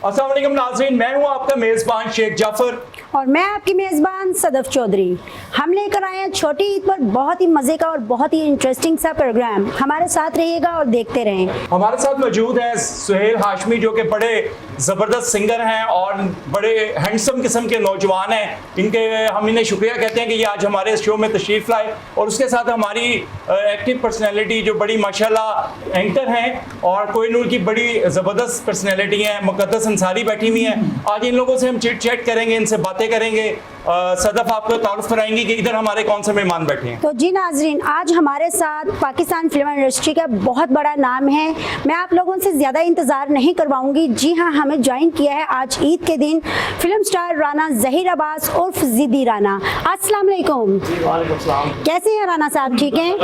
अस्सलाम वालेकुम नाज़रीन, मैं हूं आपका मेज़बान शेख जाफर और मैं आपकी मेज़बान सदफ चौधरी। हम लेकर आए हैं छोटी ईद पर बहुत ही मज़े का और बहुत ही इंटरेस्टिंग सा प्रोग्राम। हमारे साथ रहिएगा और देखते रहें। हमारे साथ मौजूद है सुहेल हाशमी, जो कि बड़े ज़बरदस्त सिंगर हैं और बड़े हैंडसम किस्म के नौजवान हैं। हम इन्हें शुक्रिया कहते हैं कि ये आज हमारे शो में तशरीफ़ लाए। और उसके साथ हमारी एक्टिव पर्सनैलिटी जो बड़ी माशाल्लाह एंकर हैं और कोहिनूर की बड़ी ज़बरदस्त पर्सनैलिटी हैं, मुक़द्दस अंसारी बैठी हुई हैं। आज इन लोगों से हम चिट चैट करेंगे, इनसे बातें करेंगे। सदफ आपको तारुफ कराएंगी कि इधर हमारे कौन से मेहमान बैठे हैं। तो जी नाजरीन, आज हमारे साथ पाकिस्तान फिल्म इंडस्ट्री का बहुत बड़ा नाम है। मैं आप लोगों से ज़्यादा इंतज़ार नहीं करवाऊंगी। जी हाँ, हमें ज्वाइन किया है आज ईद के दिन फिल्म स्टार राना ज़हीर अब्बास उर्फ ज़िद्दी राना। अस्सलाम वालेकुम। कैसे हैं राना साहब? ठीक हैं,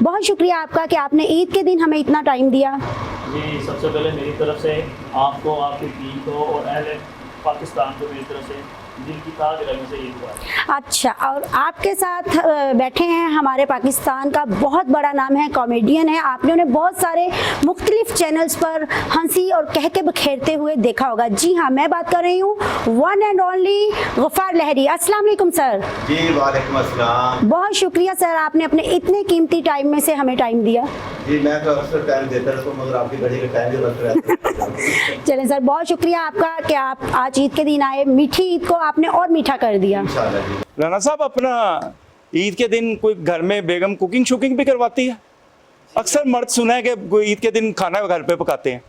बहुत शुक्रिया आपका कि आपने ईद के दिन हमें इतना टाइम दिया। जी, सबसे पहले मेरी तरफ से आपको, आपकी टीम को और अहले पाकिस्तान को मेरी तरफ से दिल की ताज रंग से ईद मुबारक। अच्छा, और आपके साथ बैठे हैं हमारे पाकिस्तान का बहुत बड़ा नाम है, कॉमेडियन है। आपने उन्हें बहुत सारे मुख्तलिफ चैनल्स पर हंसी और कह के बखेरते हुए देखा होगा। जी हाँ, मैं बात कर रही हूँ वन एंड ओनली गफ्फार लहरी। अस्सलाम वालेकुम सर। जी वालेकुम अस्सलाम। बहुत शुक्रिया सर, आपने अपने इतने कीमती टाइम में से हमें टाइम दिया। जी, मैं तो अक्सर टाइम देता रहता हूँ, मगर आपकी घड़ी का टाइम जरूरत रहता है। चलें सर, बहुत शुक्रिया आपका कि आप आज ईद के दिन आए। मीठी ईद को आपने और मीठा कर दिया। इंशाल्लाह जी। राना साहब, अपना ईद के दिन कोई घर में बेगम कुकिंग शुकिंग भी करवाती है? अक्सर मर्द सुना है कि कोई ईद के दिन खाना घर पे पकाते हैं।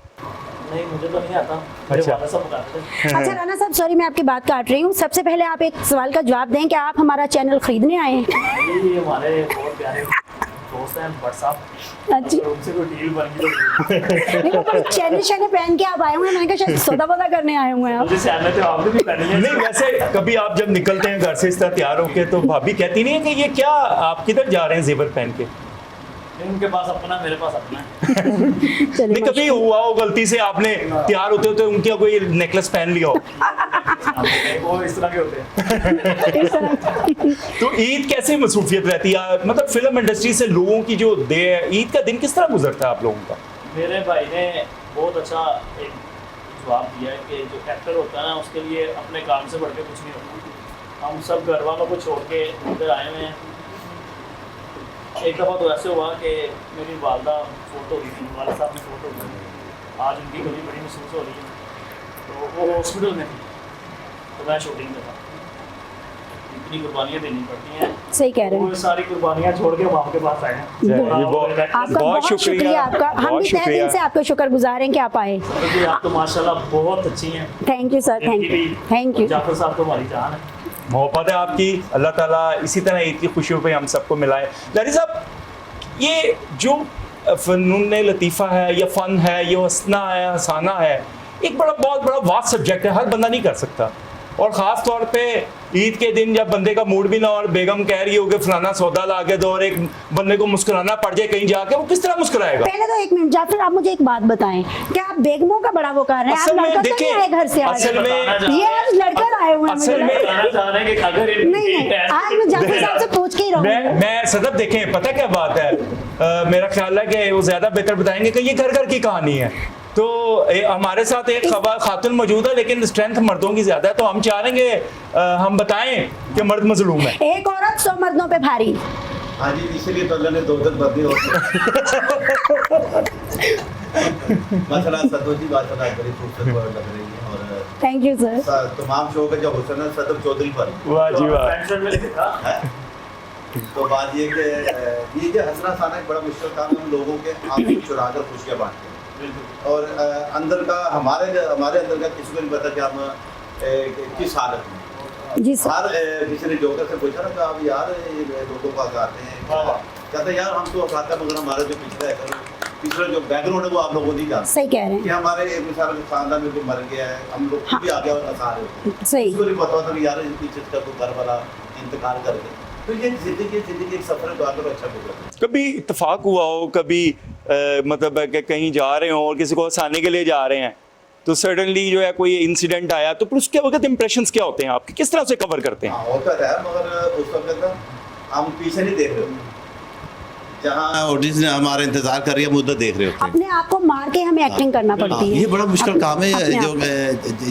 नहीं, मुझे तो नहीं आता। अच्छा। वाला सब पकाते थे। अच्छा राना साहब, सॉरी मैं आपकी बात काट रही हूँ। सबसे पहले आप एक सवाल का जवाब दें कि आप हमारा चैनल खरीदने आए हैं? ये हमारे बहुत प्यारे दोस्त हैं भट्ट साहब, अच्छा, और उनसे कोई डील बन गई तो नहीं वो चैनल शैनल पहन के आप आए हुए हैं। मैंने कहा शायद सौदा वोदा करने आए हुए हैं आप। मुझे सहमत है, आपने भी पहनी है। नहीं, वैसे कभी आप जब निकलते हैं घर से इस तरह तैयार होके तो भाभी कहती नहीं है कि ये क्या, आप किधर जा रहे हैं जेवर पहन के? नहीं, उनके पास अपना, मेरे पास अपना है। चलिए, नहीं, कभी हुआ हो गलती से आपने तैयार होते होते उनका कोई नेकलेस पहन लिया हो? वो इस तरह के होते हैं। इस तरह। तो ईद कैसे मसरूफियत रहती है, मतलब फिल्म इंडस्ट्री से लोगों की जो ईद का दिन किस तरह गुजरता है आप लोगों का? मेरे भाई ने बहुत अच्छा एक जवाब दिया है कि जो एक्टर होता है ना, उसके लिए अपने काम से बढ़ के कुछ नहीं होता। हम सब घर वालों को छोड़ के इधर आए हुए हैं। एक दफ़ा तो ऐसे हुआ कि मेरी वालदा फोटो हो रही थी, वाला साहब ने फोटो हो रही, आज उनकी कभी बड़ी महसूस हो रही है, तो वो हॉस्पिटल में थी, तो मैं शूटिंग में था। इतनी कुर्बानियाँ देनी पड़ती हैं। सही कह रहे वो हैं। सारी कुर्बानियाँ छोड़ के वहाँ के पास आए हैं। आपका बहुत शुक्रिया आपका। हम भी तहे दिल से आपके शुक्रगुजार हैं कि आप आए। जी, आप तो माशाल्लाह बहुत अच्छी हैं। Thank you sir, thank you. Jafar साहब तो हमारी जान है। मोहब्बत है आपकी। अल्लाह ताला इसी तरह ईद की खुशियों पे हम सबको मिलाए। लहरी साहब, ये जो फ़नून लतीफ़ा है या फ़न है, ये हंसना है, हंसाना है, एक बहुत बड़ा वास्ट सब्जेक्ट है, हर बंदा नहीं कर सकता। और ख़ास तौर पे ईद के दिन जब बंदे का मूड भी ना और बेगम कह रही हो कि फलाना सौदा ला के दो और एक बंदे को मुस्कुराना पड़ जाए कहीं जाके, वो किस तरह मुस्कुराएगा? पहले तो एक मिनट जाफर, आप मुझे एक बात बताएं, क्या आप बेगमों का बड़ा वो कर रहे हैं? आप असल में लड़का तो नहीं देखिए, आए घर से आज? असल में ये आज लड़कर आए हुए हैं। मुझे असल में लगा। बताना चाह रहे हैं कि अगर नहीं, आज मैं जाफर साहब से पूछ के ही रहूंगी। मैं सदफ, देखें पता क्या बात है, मेरा ख्याल है कि वो ज़्यादा बेहतर बताएंगे कि ये घर घर की कहानी है। तो हमारे साथ एक खातून मौजूद है, लेकिन स्ट्रेंथ मर्दों की ज़्यादा है, तो हम चाह रहे हैं हम बताएं कि मर्द मजलूम है। एक औरत 100 मर्दों पे भारी। हाँ जी, इसीलिए तो अल्लाह ने दो दिन बदली और मसला सदोजी माशाल्लाह बड़ी खूबसूरत लग रही है। और थैंक यू सर। तमाम शो का जो हुसन है सदफ चौधरी पर। वाह जी वाह। में लिखा था। है? तो बात ये कि ये जो हंसना खाना एक बड़ा मुश्किल काम है, हम लोगों के आंसू चुरा कर खुशियाँ बांटते हैं। और अंदर का हमारे अंदर का किसी को नहीं पता कि हम किस हालत में। जी सर। हर किसी ने जोकर से पूछा ना कि आप यार ये लोगों को हंसाते हैं, कहते यार हम तो हंसाते हैं, मगर हमारा जो पिछला जो बैकग्राउंड है वो आप लोगों नहीं जानते। सही कह रहे कि हैं। हमारे एक मिसाल में खानदान में कोई मर गया है, हम लोग खुद भी आगे और हंसा रहे होते हैं। सही। उसको नहीं पता होता कि यार इनकी चीज का कोई घर वाला इंतकाल कर गया। तो ये जिंदगी एक सफर है, तो आगे अच्छा गुजरा। कभी इत्तेफाक हुआ हो, कभी मतलब कि कहीं जा रहे हो और किसी को हंसाने के लिए जा रहे हैं, तो सडनली जो है कोई इंसिडेंट आया, तो फिर उसके वक्त इंप्रेशंस क्या होते हैं आपके, किस तरह से कवर करते हैं? हाँ होता है, मगर उस वक्त हम पीछे नहीं देख रहे होते। जहाँ ऑडियंस ने हमारा इंतजार कर रही है, हम उधर देख रहे होते हैं। अपने आप को मार के हमें एक्टिंग करना पड़ती है। ये बड़ा मुश्किल काम है। अपने आप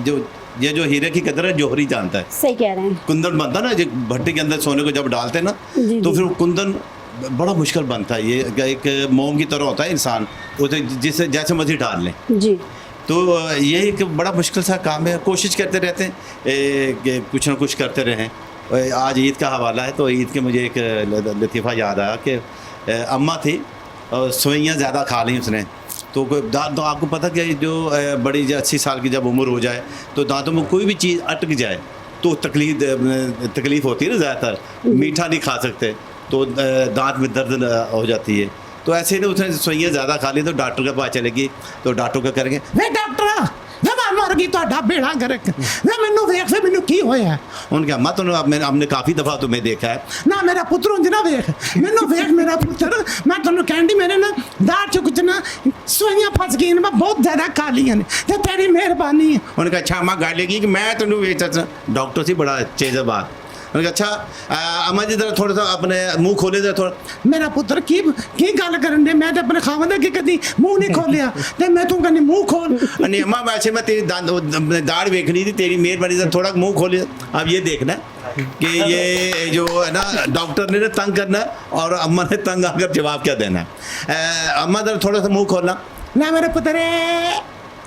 जो ये जो हीरे की कदर है जौहरी जानता है। सही कह रहे हैं। कुंदन बनता ना, जो भट्टी के अंदर सोने को जब डालते हैं ना, जी, तो जी। फिर वो कुंदन बड़ा मुश्किल बनता है। ये एक मोम की तरह होता है इंसान, उसे जिसे जैसे मर्जी डाल लें। जी। तो ये एक बड़ा मुश्किल सा काम है। कोशिश करते रहते हैं कि कुछ ना कुछ करते रहें। आज ईद का हवाला है, तो ईद के मुझे एक लतीफ़ा याद आया कि अम्मा थी और सवैयाँ ज़्यादा खा ली उसने, तो दांत, तो आपको पता कि जो बड़ी 80 साल की जब उम्र हो जाए तो दांतों में कोई भी चीज़ अटक जाए तो तकलीफ़ होती है ना। ज़्यादातर मीठा नहीं खा सकते तो दांत में दर्द हो जाती है। तो ऐसे ही ना उसने सवैयाँ ज़्यादा खा ली, तो डॉक्टर के पास चलेगी, तो डॉक्टर क्या करेंगे, वे डॉक्टर मर गई तो बेड़ा कर मैनू वेख फिर मैनू की होया। उनके अम्मा तो हमने काफ़ी दफ़ा तुम्हें देखा है ना, मेरा पुत्र उंज ना वेख मैनू वेख मेरा पुत्र, मैं तुम कहती मेरे ना दाढ़ च कुछ ना सवैयाँ फस गई, मैं बहुत ज़्यादा खा ली ने, तो तेरी मेहरबानी है। उन्होंने कहा अच्छा अम्मा गल लगी कि मैं तेन वेच। डॉक्टर से बड़ा चेज़ बात। उन्होंने कहा अच्छा अम्मा जी जरा थोड़ा सा अपने मुंह खोले जरा थोड़ा। मेरा पुत्र की गल करन दे, मैं तो अपने खावंद अगे कदी मुंह नहीं खोलिया, ते मैं तू कहनी मुंह खोल। नहीं अम्मा वैसे मैं तेरी दाढ़ वेखनी थी, तेरी मेहरबानी से थोड़ा मुंह खोले। अब ये देखना कि ये जो है ना डॉक्टर ने तंग करना और अम्मा ने तंग आकर जवाब क्या देना है। अम्मा जरा थोड़ा सा मुंह खोलना ना मेरे पुत्र,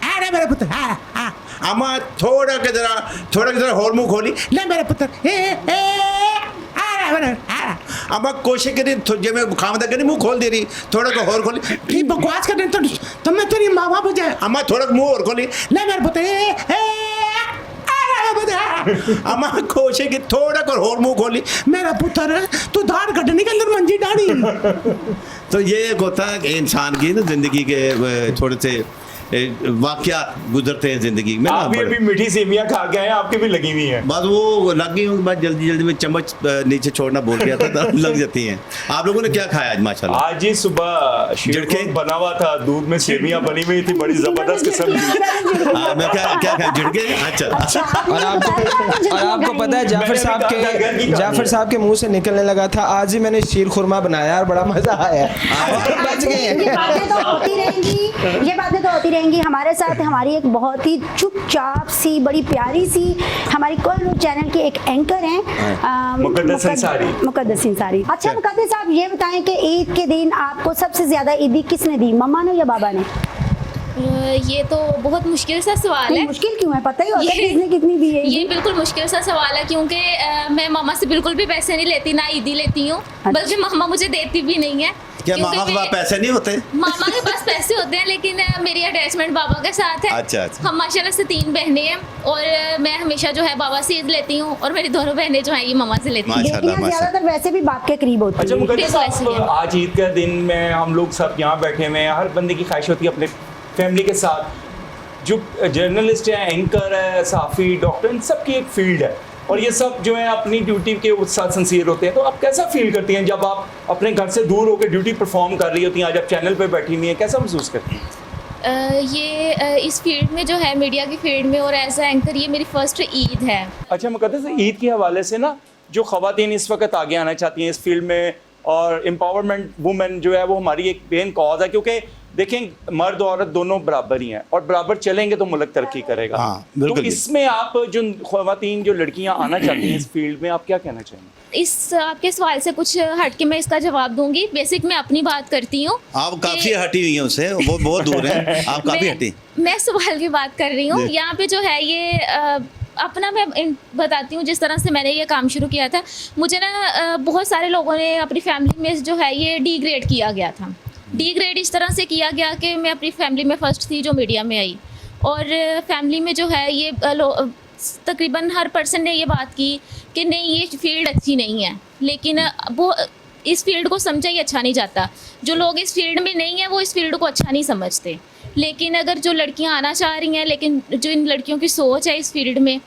अरे मेरे पुत्र अम्मा थोड़ा के जरा और मुंह खोली, ले मेरे पुत्र अम्मा कोशिश करी जो मैं खामदा करी मुंह खोल दे रही, थोड़ा को और खोली, ठीक बकवास करने तो मैं तेरी माँ बाप हो जाए। अम्मा थोड़ा मुंह और खोली, ले मेरे पुत्र अम्मा कोशिश की थोड़ा को और मुंह खोली, मेरा पुत्र तू दाढ़ कटने के अंदर मंजी डाली। तो ये एक होता है कि इंसान की ना जिंदगी के थोड़े से वाकया गुजरते हैं जिंदगी में। आप भी अभी मीठी सेमियां खा के आए, आपकी भी लगी हुई हैं। बस वो लग गई हूँ, बस जल्दी में चम्मच नीचे छोड़ना बोल गया था तो लग जाती हैं। आप लोगों ने क्या खाया आज माशाल्लाह? आज ही सुबह शीरकुर्मा बना हुआ था, दूध में सेमियां बनी हुई थी, बड़ी जबरदस्त किस्म की। मैं क्या खाया झिड़के? अच्छा। और आपको पता है जाफर साहब के मुंह से निकलने लगा था, आज ही मैंने शीर खुरमा बनाया और बड़ा मजा आया। बच गए। ये बातें तो होती रहेंगी हमारे साथ। हमारी एक बहुत ही चुपचाप सी बड़ी प्यारी सी हमारी कोल चैनल की एक एंकर हैं मुकद्दस अंसारी। अच्छा मुकद्दस साहब ये बताएं कि ईद के दिन आपको सबसे ज्यादा ईदी किसने दी, मम्मा ने या बाबा ने? ये तो बहुत मुश्किल सा सवाल है। मुश्किल क्यों है, पता ही होता है किसने कितनी दी है। ये बिल्कुल मुश्किल सा सवाल है क्योंकि मैं मामा से बिल्कुल भी पैसे नहीं लेती, ना ईदी लेती हूँ, बल्कि मामा मुझे देती भी नहीं है। क्या मामा के पास पैसे नहीं होते? मामा के पास पैसे होते हैं लेकिन मेरी अटैचमेंट बाबा के साथ है। अच्छा। हम माशाल्लाह से 3 बहनें हैं और मैं हमेशा जो है बाबा से ईद लेती हूँ और मेरी दोनों बहनें जो हैं ये मामा से लेती हैं। बेटियां ज्यादातर वैसे भी बाप के करीब होती अच्छा हैं। मुकद्दस साहब, आज ईद का दिन में हम लोग सब यहाँ बैठे हुए हैं, हर बंदे की ख्वाहिश होती है अपने फैमिली के साथ। जो जर्नलिस्ट है, एंकर है, सहाफ़ी, डॉक्टर, इन सब की एक फील्ड है और ये सब जो है अपनी ड्यूटी के साथ सिंसियर होते हैं। तो आप कैसा फील करती हैं जब आप अपने घर से दूर होकर ड्यूटी परफॉर्म कर रही होती हैं? आज आप चैनल पे बैठी हुई हैं, कैसा महसूस करती हैं? इस फील्ड में जो है मीडिया की फील्ड में और एज ए एंकर ये मेरी फर्स्ट ईद है। अच्छा मुकद्दस, ईद के हवाले से ना जो ख़वातीन इस वक्त आगे आना चाहती हैं इस फील्ड में, और एम्पावरमेंट वुमेन जो है वो हमारी एक मेन कॉज है, क्योंकि देखें मर्द औरत दोनों बराबर ही हैं और बराबर चलेंगे तो मुल्क तरक्की करेगा। हाँ, बिल्कुल। तो इसमें आप जो ख़वातीन जो लड़कियां आना चाहती हैं इस फील्ड में, आप क्या कहना चाहेंगे? इस आपके सवाल से कुछ हट के मैं इसका जवाब दूंगी। बेसिक मैं अपनी बात करती हूँ। आप काफी हटी हुई हैं उससे, वो बहुत दूर हैं, आप काफी हटी। मैं सवाल की बात कर रही हूँ। यहाँ पे जो है ये अपना मैं बताती हूँ जिस तरह से मैंने ये काम शुरू किया था। मुझे ना बहुत सारे लोगों ने अपनी फैमिली में जो है ये डिग्रेड किया गया था। डिग्रेड इस तरह से किया गया कि मैं अपनी फैमिली में फर्स्ट थी जो मीडिया में आई, और फैमिली में जो है ये तकरीबन हर पर्सन ने ये बात की कि नहीं ये फील्ड अच्छी नहीं है, लेकिन वो इस फील्ड को समझा ही अच्छा नहीं जाता। जो लोग इस फील्ड में नहीं हैं वो इस फील्ड को अच्छा नहीं समझते। लेकिन अगर जो लड़कियां आना चाह रही हैं, लेकिन जो इन लड़कियों की सोच है इस फील्ड में,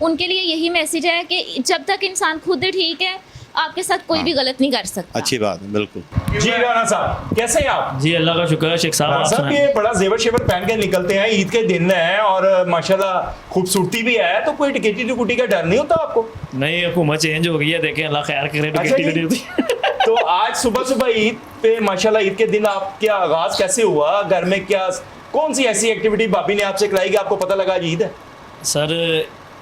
उनके लिए यही मैसेज है कि जब तक इंसान खुद ठीक है आपके साथ कोई भी गलत नहीं कर सकता। अच्छी बात है, बिल्कुल। जी राना साहब, कैसे हैं आप? जी अल्लाह का शुक्र है शेख साहब। राना साहब ये बड़ा जेवर शेवर पहन के निकलते हैं, ईद के दिन है और माशाल्लाह खूबसूरती भी है, तो कोई टिकटी टुकुटी का डर नहीं होता आपको? नहीं, हुकूमत चेंज हो गई है, देखें अल्लाह खैर करे। अच्छा जी। तो तो आज सुबह सुबह ईद पे माशाल्लाह ईद के दिन आपका आगाज कैसे हुआ? घर में क्या कौन सी ऐसी एक्टिविटी भाभी ने आपसे कराई कि आपको पता लगा आज ईद है? सर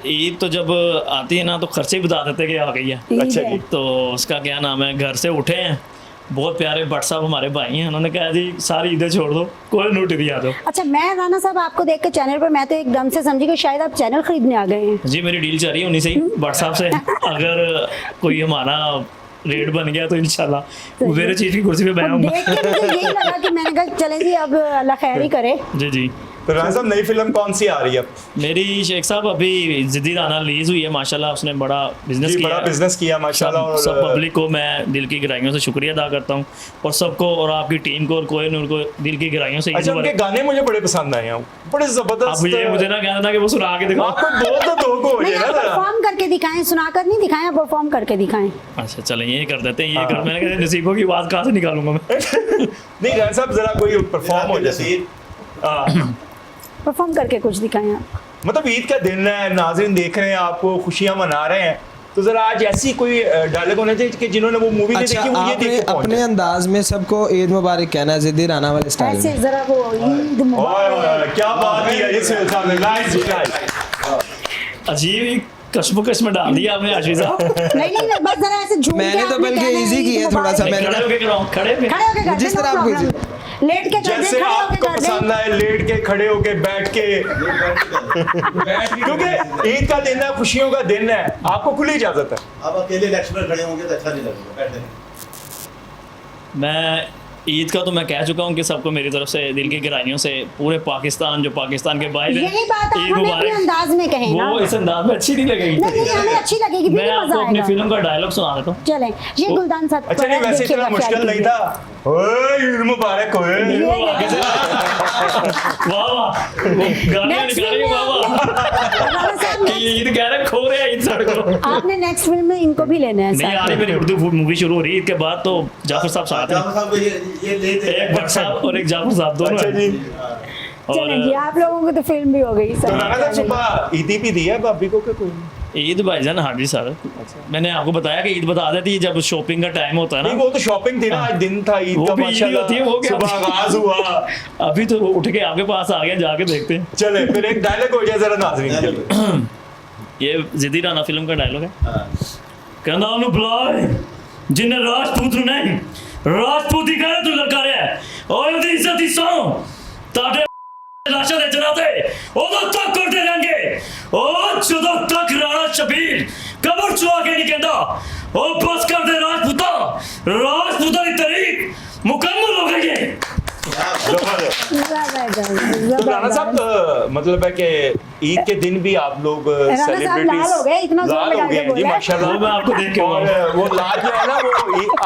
ईद तो जब आती है ना तो खर्चे ही बता देते कि आ गई है। ईद अच्छा है। जी। तो उसका क्या नाम है, घर से उठे हैं, बहुत प्यारे भट्ट साहब हमारे भाई हैं, उन्होंने कहा जी सारी ईदें छोड़ दो, कोई नोट दिया दो। अच्छा, मैं राना साहब आपको देख के चैनल पर मैं तो एकदम से समझी कि शायद आप चैनल खरीदने आ गए हैं। जी मेरी डील चल रही है उन्हीं से ही, भट्ट साहब से। अगर कोई हमारा रेट बन गया तो इंशाल्लाह मेरे चीज की कुर्सी पे और बैठूंगा। देख के मुझे यही लगा कि मैंने कहा चलें जी अब अल्लाह खैर ही करे। जी जी। तो राना साहब नई फिल्म कौन सी आ रही है? मेरी शेख साहब अभी जिद्दी राना रिलीज हुई है, माशाल्लाह उसने बड़ा बिजनेस जी किया बड़ा है। बिजनेस किया माशाल्लाह। और सब पब्लिक को मैं दिल की गहराइयों से शुक्रिया अदा करता हूँ, और सबको और आपकी टीम को और कोई नूर को दिल की गहराइयों से अच्छा, उनके गाने मुझे बड़े पसंद आए हैं, बड़े अब जबरदस्त। ये मुझे ना कहना था कि वो सुना के दिखाओ। आपको दो को हो नहीं, जाए आप ना जरा। परफॉर्म करके दिखाएं, सुनाकर नहीं दिखाएं, आप परफॉर्म करके दिखाएं। अच्छा चलें ये कर देते हैं, ये कर। मैंने कहा नसीबों की आवाज़ कहाँ से निकालूंगा मैं। नहीं राना साहब जरा कोई परफॉर्म हो जैसे। हाँ, परफॉर्म करके कुछ दिखाएं आप। मतलब ईद का दिन है, नाज़रीन देख रहे हैं आपको, खुशियां मना रहे हैं, तो जरा आज ऐसी कोई डायलॉग होना चाहिए कि जिन्होंने वो मूवी नहीं अच्छा, देखी वो ये आपने देख के अपने पहुंचे। अंदाज में सबको ईद मुबारक कहना है, जिद्दी राना वाले स्टाइल ऐसे में। जरा वो ईद ओए मुबारक। ओए, क्या बात की है ये सुहेल साहब ने, नाइस नाइस। अजीब ही कश्मकश में डाल दिया आपने आशीष साहब। नहीं नहीं नहीं, बस जरा ऐसे झूम के मैंने तो आपने बल्कि कहना है, easy ईद किया थोड़ा सा, मुबारक। मैंने खड़े होके कराओ, खड़े होके। खड़े होके कर जिस दे, तरह no आपको problem। लेट के कर दे, जैसे खड़े होके आपको कर दे। पसंद आए, लेट के, खड़े होके, बैठ के, क्योंकि ईद का दिन है, खुशियों का दिन है, आपको खुली इजाजत है। अब अकेले इलेक्शन में खड़े होंगे तो अच्छा नहीं लगेगा, बैठे नहीं। मैं ईद का तो मैं कह चुका हूँ कि सबको मेरी तरफ से दिल की गहराइयों से, पूरे पाकिस्तान जो पाकिस्तान के बाहर यही बात आप हमें अपने अंदाज में कहें ना। वो इस अंदाज में अच्छी नहीं लगेगी। नहीं नहीं, हमें अच्छी लगेगी, फिर मैं भी मजा आपको अपनी आएगा। फिल्म का डायलॉग सुना देता हूँ। चलें, ये गुलदान साहब अच्छा नहीं, वैसे इतना मुश्किल नहीं था। ओए ईद मुबारक होए। आगे से वाह वाह, वो गाने Next निकालेंगे film वाह वाह कि ईद कह रहे खो रहे हैं ईद सड़कों। आपने नेक्स्ट फिल्म में इनको भी लेना है नहीं, साथ आज में। मेरी उर्दू मूवी शुरू हो रही है, ईद के बाद तो जाफर साहब साथ जाफर हैं, साहब को ये ले दे। एक भट्ट साहब और एक जाफर साहब दोनों अच्छा हैं। जी। चलें जी, आप लोगों को तो फिल्म भी हो गई तो राना साहब सुबह ईदी भी दी है भाभी को कि कोई नहीं? ईद भाईजान हाँ जी सर, मैंने आपको बताया कि ईद बता देती है जब शॉपिंग का टाइम होता है नहीं ना। वो तो शॉपिंग थी ना, आज दिन था ईद वो का भी ईद ही माशाल्लाह, होती है, वो क्या सुबह आगाज हुआ। अभी तो उठ के आपके पास आ गए, जाके देखते हैं। चले फिर एक डायलॉग हो जाए जरा नाज़रीन के लिए। ये जिद्दी राना फिल्म का डायलॉग है। हाँ। कहना ਉਹਨੂੰ ਬੁਲਾਏ ਜਿੰਨੇ ਰਾਜਪੂਤ ਨੂੰ ਨਹੀਂ ਰਾਜਪੂਤੀ ਕਹੇ ਤੂੰ ਲੜਕਾ ਰਿਹਾ ਓਏ ਉਹਦੀ ਇੱਜ਼ਤ ਦੀ ਸੌ ਤੁਹਾਡੇ ਲਾਸ਼ਾਂ ਦੇ ਜਨਾਜ਼ੇ ਉਦੋਂ ਤੱਕ ਕਰਦੇ ਰਹਿਣਗੇ ਉਹ ਜਦੋਂ ਤੱਕ ਰਾਣਾ ਸ਼ਬੀਰ ਕਬਰ ਚੋਂ ਆ ਕੇ ਨਹੀਂ ਕਹਿੰਦਾ ਉਹ ਬਸ ਕਰਦੇ ਰਾਜਪੂਤਾਂ ਦੀ ਤਾਰੀਖ ਮੁਕੰਮਲ ਹੋ ਗਈ ਹੈ। तो राणा साहब मतलब है कि ईद के दिन भी आप लोग साहब लाल हो गए, इतना जोर लाल लगा हो के गए हैं जी बोला। माशाल्लाह। वो मैं आपको देख के और हुआ वो लाल जो है ना वो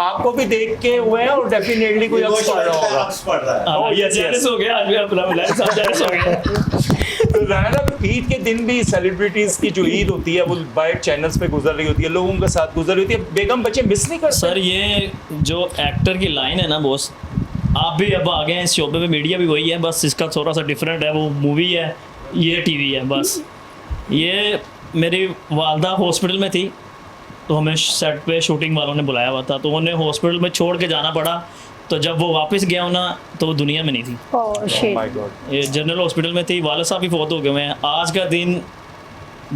आपको भी देख के हुए हैं और डेफिनेटली कोई अक्स पड़ रहा होगा। अक्स पड़ रहा है। Oh, yes, jealous yes. हो गया आज भी अपना मिला सब जेलस हो गया। तो राणा साहब ईद के दिन भी सेलिब्रिटीज की जो ईद होती है वो वाइट चैनल्स पे गुजर रही होती है, लोगों के साथ गुजर रही होती है, बेगम बच्चे मिस नहीं करते? सर ये जो एक्टर की लाइन है ना बॉस, आप भी अब आ गए हैं इस शोबे में, मीडिया भी वही है, बस इसका थोड़ा सा डिफरेंट है, वो मूवी है ये टीवी है बस। ये मेरी वालदा हॉस्पिटल में थी तो हमें सेट पे शूटिंग वालों ने बुलाया हुआ था, तो उन्हें हॉस्पिटल में छोड़ के जाना पड़ा, तो जब वो वापस गया ना तो वो दुनिया में नहीं थी। ओह Oh शिट। my God. ये जनरल हॉस्पिटल में थी, वाले साहब भी फौत हो गए हुए हैं। आज का दिन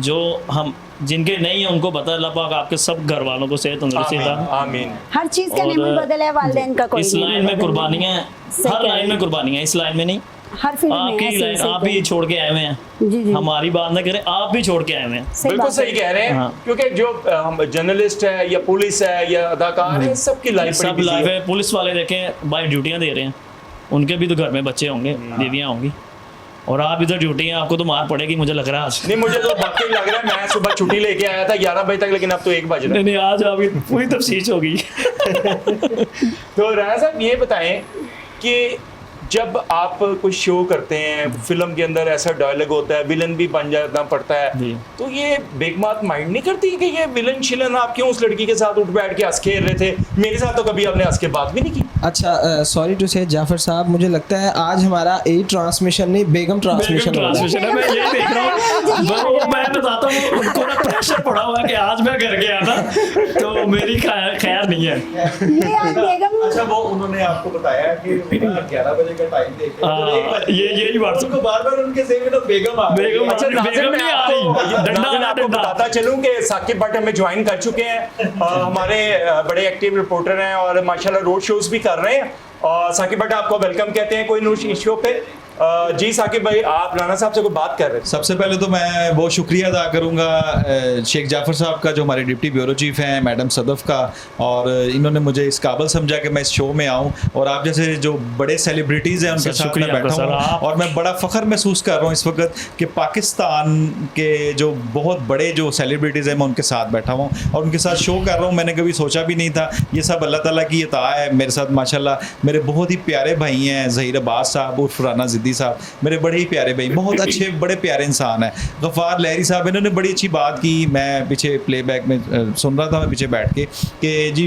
जो हम जिनके नहीं है उनको पता है, अल्लाह पाक आपके सब घर वालों को सेहत तंदुरुस्ती आमीन था। आमीन। हर चीज का और लिमिट बदल है, वालिदैन का कोई इस नहीं लाइन में बदल है। कुर्बानियाँ, सही हर कह लाइन रहे में हैं। कुर्बानियाँ, इस लाइन में नहीं। हर फिल्म में आपकी ऐसे लाइन ऐसे आप भी छोड़ के आए हुए हैं, जी जी, हमारी बात ना करें, आप भी छोड़ के आए हुए हैं। सही बिल्कुल बात सही है। कह रहे हैं हाँ। क्योंकि जो हम जर्नलिस्ट है या पुलिस है या अदाकार है सबकी लाइफ सब लाइफ है। पुलिस वाले देखें बाई ड्यूटियाँ दे रहे हैं, उनके भी तो घर में बच्चे होंगे, बीवियाँ होंगी, और आप इधर ड्यूटी हैं, आपको तो मार पड़ेगी मुझे लग रहा है आज। नहीं मुझे तो वाकई लग रहा है, मैं सुबह छुट्टी लेके आया था 11 बजे तक, लेकिन अब तो 1 बज रहा है। नहीं आज आपकी पूरी तफसीश होगी। तो राणा साहब ये बताएं कि जब आप कुछ शो करते हैं, फिल्म के अंदर ऐसा डायलॉग होता है, विलन भी बन जाना पड़ता है, तो ये बेगमात माइंड नहीं करती कि ये विलन शिलन आप क्यों उस लड़की के साथ उठ बैठ के हंस खेल रहे थे? मेरे साथ तो कभी आपने हंस के बात भी नहीं की। अच्छा, सॉरी टू से जाफर साहब, मुझे लगता है आज हमारा ए ट्रांसमिशन नहीं बेगम ट्रांसमिशन हो रहा है। है। मैं ये देख रहा हूँ, मैं बताता हूँ, उनको ना प्रेशर पड़ा हुआ है कि आज मैं घर गया ना तो मेरी खैर नहीं है। ये आज बेगम अच्छा, वो उन्होंने आपको बताया कि 11 बजे का टाइम देखे, ये यही बात उनको बार-बार उनके ज़हन में तो बेगम आ रही है। बेगम अच्छा नाज़िम, मैं आपको बताता चलूं कि साकिब भट्ट हमें ज्वाइन कर चुके हैं, हमारे बड़े एक्टिव रिपोर्टर हैं और माशाल्लाह रोड शोज भी कर रहे हैं। और साकिब भट्ट आपको वेलकम कहते हैं कोई न्यूज़ इशू पे। जी साकिब भाई, आप राना साहब से कोई बात कर रहे थे? सबसे पहले तो मैं बहुत शुक्रिया अदा करूंगा शेख जाफ़र साहब का, जो हमारे डिप्टी ब्यूरो चीफ हैं, मैडम सदफ का, और इन्होंने मुझे इस काबिल समझा कि मैं इस शो में आऊं और आप जैसे जो बड़े सेलिब्रिटीज़ हैं उनके साथ मैं बैठा हूं। और मैं बड़ा फ़ख्र महसूस कर रहा हूं इस वक्त कि पाकिस्तान के जो बहुत बड़े जो सेलिब्रिटीज़ हैं मैं उनके साथ बैठा हूँ और उनके साथ शो कर रहा हूँ। मैंने कभी सोचा भी नहीं था, ये सब अल्लाह ताला की अता है। मेरे साथ माशाल्लाह मेरे बहुत ही प्यारे भाई हैं, ज़हीर अब्बास साहब उर्फ राना ज़िद्दी साहब, मेरे बड़े ही प्यारे भाई, बहुत अच्छे बड़े प्यारे इंसान हैं। गफ़ार लहरी साहब, इन्होंने बड़ी अच्छी बात की, मैं पीछे प्लेबैक में सुन रहा था, मैं पीछे बैठ के, कि जी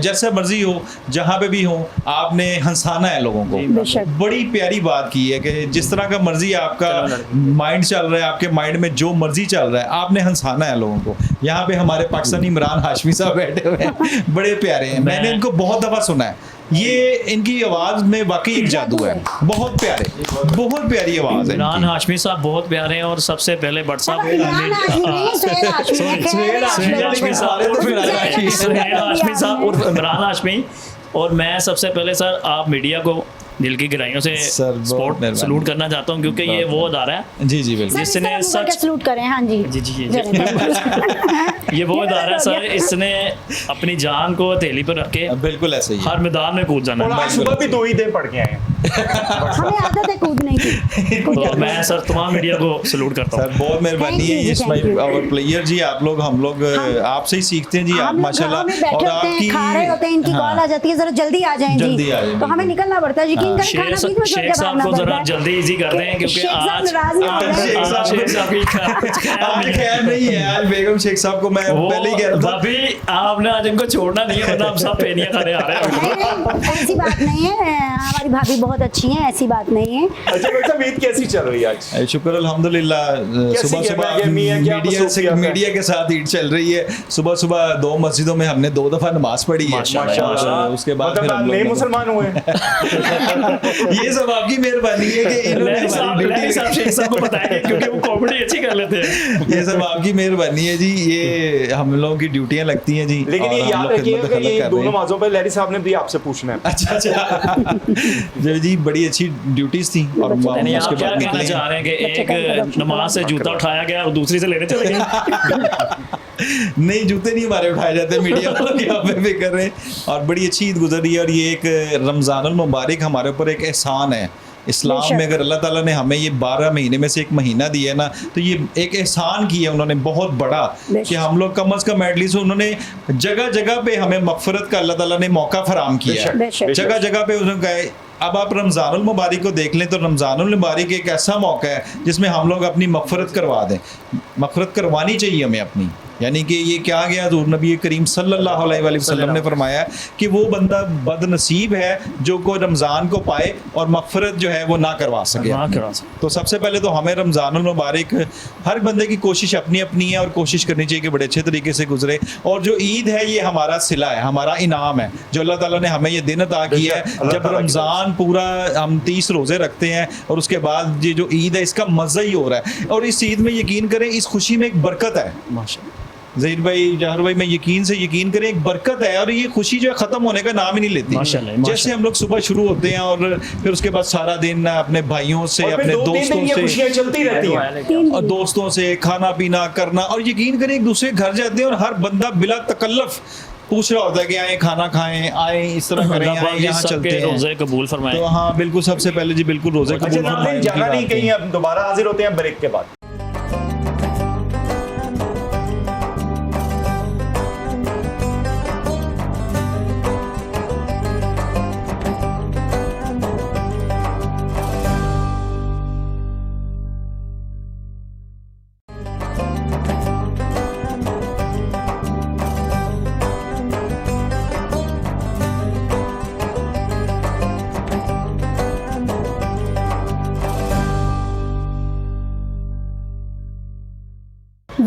जैसा मर्जी हो, जहाँ पे भी हो, आपने हंसाना है लोगों को। बड़ी प्यारी बात की है कि जिस तरह का मर्जी आपका माइंड चल रहा है, आपके माइंड में जो मर्जी चल रहा है, आपने हंसाना है लोगों को। यहाँ पे हमारे पाकिस्तानी इमरान हाशमी साहब बैठे हुए हैं, बड़े प्यारे हैं, मैंने इनको बहुत दफ़ा सुना है। ये इनकी आवाज़ में वाकई एक जादू है, बहुत प्यारे, बहुत प्यारी आवाज़ है। इमरान हाशमी साहब बहुत प्यारे हैं और सबसे पहले भट्ट साहब सुहेल हाशमी साहब और इमरान हाशमी। और मैं सबसे पहले सर आप मीडिया को दिल की गहराइयों से स्पोर्ट सलूट करना चाहता हूँ, क्योंकि ये वो अदारा है जी जी बिल्कुल जिसने सच सलूट करें। हाँ जी जी जी ये वो अदारा है सर, इसने अपनी जान को हथेली पर रख के बिल्कुल ऐसे ही हर मैदान में कूद जाना और आज सुबह भी 2 ही दिन पढ़ के आए हैं। हमें आदत है कूदने की। तो मैं सर तमाम मीडिया को सलूट करता हूँ। सर बहुत मेहरबानी है, ये स्माइल और प्लेयर जी, आप लोग हम लोग आपसे ही सीखते हैं जी, आप माशाल्लाह। और आपकी खा रहे होते हैं, इनकी कॉल आ जाती है, जरा जल्दी आ जाएं जल्दी जी, आ जाएं, तो हमें निकलना पड़ता है। यकीन करें खाना बीच में शेख साहब को जरा जल्दी इजी कर दें, क्योंकि आज शेख साहब की आज खैर नहीं है, आज बेगम शेख साहब को मैं पहले ही कह रहा था भाभी आपने आज इनको छोड़ना नहीं है, वरना हम सब पेनियां खाने आ रहे हैं। ऐसी बात नहीं है, हमारी भाभी बहुत अच्छी हैं, ऐसी बात नहीं है। अच्छा बेटा, ईद कैसी चल रही है आज? शुक्र अल्हम्दुलिल्लाह, सुबह सुबह मीडिया के साथ ईद चल रही है। सुबह सुबह 2 मस्जिदों में हमने 2 दफा नमाज पढ़ी है, उसके बाद फिर हम नए मुसलमान हुए। ये सब आपकी मेहरबानी है कि इन्होंने हमारी ड्यूटी शेख साहब को बताएंगे, क्योंकि वो कॉमेडी अच्छी कर लेते हैं। ये सब आपकी मेहरबानी है जी, ये हम लोगों की ड्यूटियां लगती हैं जी। लेकिन ये याद रखिएगा कि ये दोनों नमाजों पर लहरी साहब ने भी आपसे पूछना है। अच्छा जी, बड़ी अच्छी ड्यूटीज थी। और उसके बाद निकले चाह रहे हैं कि एक नमाज से जूता उठाया गया और दूसरी से लेने चले गए। नहीं, जूते नहीं हमारे उठाए जाते, मीडिया वाले यहाँ पे भी कर रहे हैं। और बड़ी अच्छी ईद गुजर रही है, और ये एक रमज़ानुल मुबारक हमारे ऊपर एक एहसान है इस्लाम में। अगर अल्लाह ताला ने हमें ये 12 महीने में से एक महीना दिया है ना, तो ये एक एहसान किया उन्होंने बहुत बड़ा, कि हम लोग कम अज़ कम एटलीस्ट उन्होंने जगह जगह पे हमें मग़फ़िरत का अल्लाह ताला ने मौका फराम किया है। जगह जगह पे उन्होंने कहा। अब आप रमज़ानुल मुबारक को देख लें तो रमज़ानुल मुबारक एक ऐसा मौका है जिसमें हम लोग अपनी मग़फ़िरत करवा दें। मग़फ़िरत करवानी चाहिए हमें अपनी, यानी कि ये क्या गया, हज़ूर नबी करीम सल्लल्लाहु अलैहि वसल्लम ने फरमाया कि वो बंदा बदनसीब है जो को रमज़ान को पाए और मग़फ़िरत जो है वो ना करवा सके। तो सबसे पहले तो हमें रमज़ानुल मुबारक, हर बंदे की कोशिश अपनी अपनी है और कोशिश करनी चाहिए कि बड़े अच्छे तरीके से गुजरे। और जो ईद है ये हमारा सिला है, हमारा इनाम है जो अल्लाह ताला ने हमें ये दिन अता किया है। जब रमज़ान पूरा हम 30 रोज़े रखते हैं और उसके बाद ये जो ईद है इसका मज़ा ही हो रहा है। और इस ईद में यकीन करें, इस खुशी में एक बरकत है माशाअल्लाह। ज़हीर भाई, जहर भाई, मैं यकीन करें एक बरकत है, और ये खुशी जो है ख़त्म होने का नाम ही नहीं लेती। जैसे हम लोग सुबह शुरू होते हैं और फिर उसके बाद सारा दिन अपने भाइयों से, अपने दोस्तों से चलती रहती हैं, और दोस्तों से खाना पीना करना, और यकीन करें एक दूसरे घर जाते हैं और हर बंदा बिला तकल्लुफ़ पूछ रहा होता है कि आए खाना खाएं, आए इस तरह करें, आए यहाँ चलते हैं, रोज़े कबूल फरमाएं। तो हाँ बिल्कुल, सबसे पहले जी बिल्कुल रोज़े कबूल फरमाएं। जाना नहीं कहीं, अब दोबारा हाजिर होते हैं ब्रेक के बाद।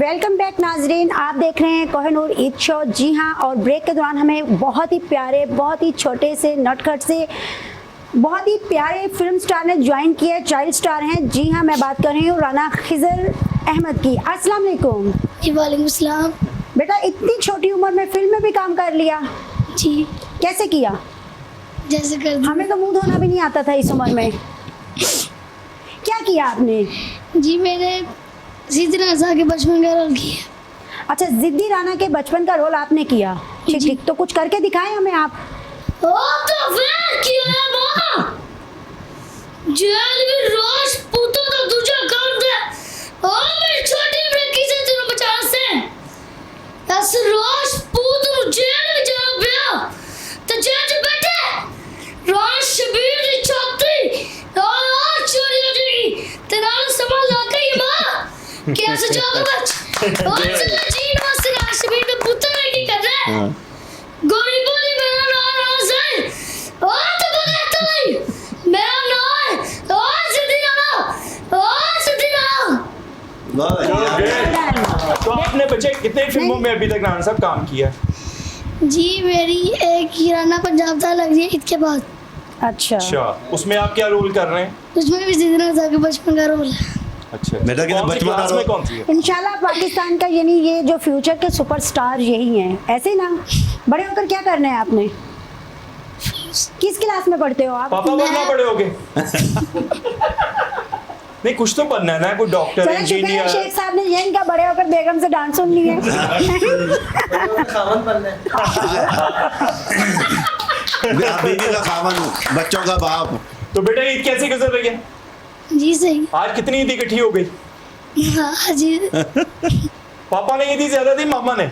वेलकम बैक नाजरीन, आप देख रहे हैं कोहिनूर ईद शो। जी हाँ, और ब्रेक के दौरान हमें बहुत ही प्यारे, बहुत ही छोटे से नटखट से, बहुत ही प्यारे फिल्म स्टार ने ज्वाइन किया है, चाइल्ड स्टार हैं। जी हाँ, मैं बात कर रही हूँ राना खिजर अहमद की। अस्सलाम वालेकुम। जी वालेकुम सलाम। बेटा, इतनी छोटी उम्र में फिल्म में भी काम कर लिया, जी कैसे किया? जैसे कर दी। हमें तो मुंह धोना भी नहीं आता था इस उम्र में। क्या किया आपने? जी मैंने जिद्दी राना के बचपन का रोल किया। अच्छा, जिद्दी राना के बचपन का रोल आपने किया। ठीक जी। ठीक, तो कुछ करके दिखाएं हमें आप। ओ तो फिर किया मां जेल में रोज पूतो तो दूसरा काम था। ओ मेरी छोटी लड़की से तुम बचा से बस रोज पूत नु जेल में जा गया तो जज बैठे रोज शबीर की छाती और चोरी हो जाएगी तेरा संभाल ला के मां कैसे जाओगे बच और चला जी नमस्ते शबीर के पुत्र ने की कर रहा है गोली बोली मेरा नाम है ओ तो बता तो नहीं मेरा नाम है ओ सिद्धि राणा ओ सिद्धि राणा। तो आपने बच्चे कितने फिल्मों में अभी तक राणा साहब काम किया? जी मेरी एक हीराना पंजाब था लग रही है ईद के बाद। अच्छा, अच्छा, उसमें आप क्या रोल कर रहे हैं? उसमें भी सिद्धि राणा के बचपन का रोल है। अच्छा, बेटा कितना कौन सी बचपन का क्लास में रोल? कौन सी है? इंशाल्लाह पाकिस्तान का यानी ये जो फ्यूचर के सुपरस्टार यही हैं, ऐसे ना? बड़े होकर क्या करना है आपने? किस क्लास में पढ़ते हो आप? पापा बनना बड़े हो गए? नहीं, कुछ तो बनना है ना, कोई डॉक्टर, चलो, शुक्र है इंजीनियर। शेख साहब ने ये इनका बड़े होकर बेगम से डांस सुन ली है। बीवी का खावन, बच्चों का बाप। तो बेटा ईद कैसे गुजर रही है? जी सही। आज कितनी ईद इकट्ठी हो गई? हाँ जी पापा ने ईदी ज्यादा दी, मामा ने?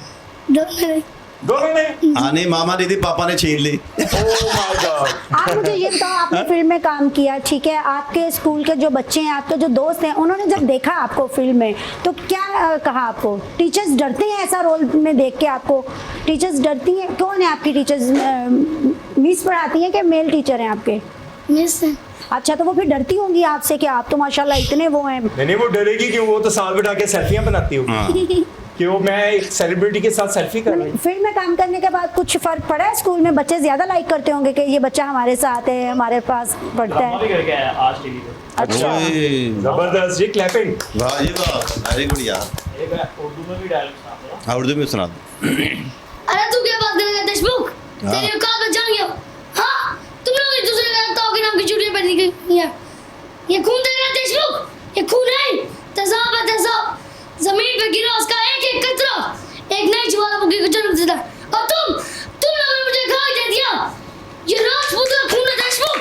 दोनों दोनों ने? हाँ नहीं, मामा दी थी, पापा ने छीन ली। Oh my God. आप मुझे ये बताओ, आपने फिल्म में काम किया, ठीक है, आपके स्कूल के जो बच्चे हैं, आपके जो दोस्त हैं, उन्होंने जब देखा आपको फिल्म में तो क्या कहा आपको? टीचर्स डरते हैं ऐसा रोल में देख के आपको? टीचर्स डरती हैं? कौन है आपकी टीचर्स? मिस पढ़ाती हैं कि मेल टीचर हैं आपके? मिस है। अच्छा, तो वो फिर डरती होंगी आपसे कि आप तो माशाल्लाह इतने वो हैं। नहीं, वो डरेगी क्यों? वो तो साल बिठा के सेल्फियां बनाती होगी कि वो मैं एक सेलिब्रिटी के साथ सेल्फी कर रही हूँ। फिल्म में काम करने के बाद कुछ फर्क पड़ा है? स्कूल में बच्चे ज्यादा लाइक करते होंगे कि ये बच्चा हमारे साथ है, हमारे पास पढ़ता ड्रामा भी है। करके आया आज टीवी पे। अच्छा, ओए, जबरदस्त जी, क्लैपिंग। वाह जी वाह, वेरी गुड यार। एक उर्दू में भी डायलॉग सुना था। हाँ, उर्दू में सुना दो। अरे तू क्या बात करेगा देशमुख? हाँ। तेरी औकात में जान गया। हाँ, तुम लोग एक दूसरे के ताऊ के नाम की चूड़ियां पहनी गई हैं। ये खून देगा देशमुख, ये खून है, तेजाब है तेजाब। जमीन पे गिरा उसका एक एक कतरा एक नई ज्वालामुखी को जन्म देता। और तुम लोगों ने मुझे गाली दे दिया। ये राजपूत का खून है देशमुख।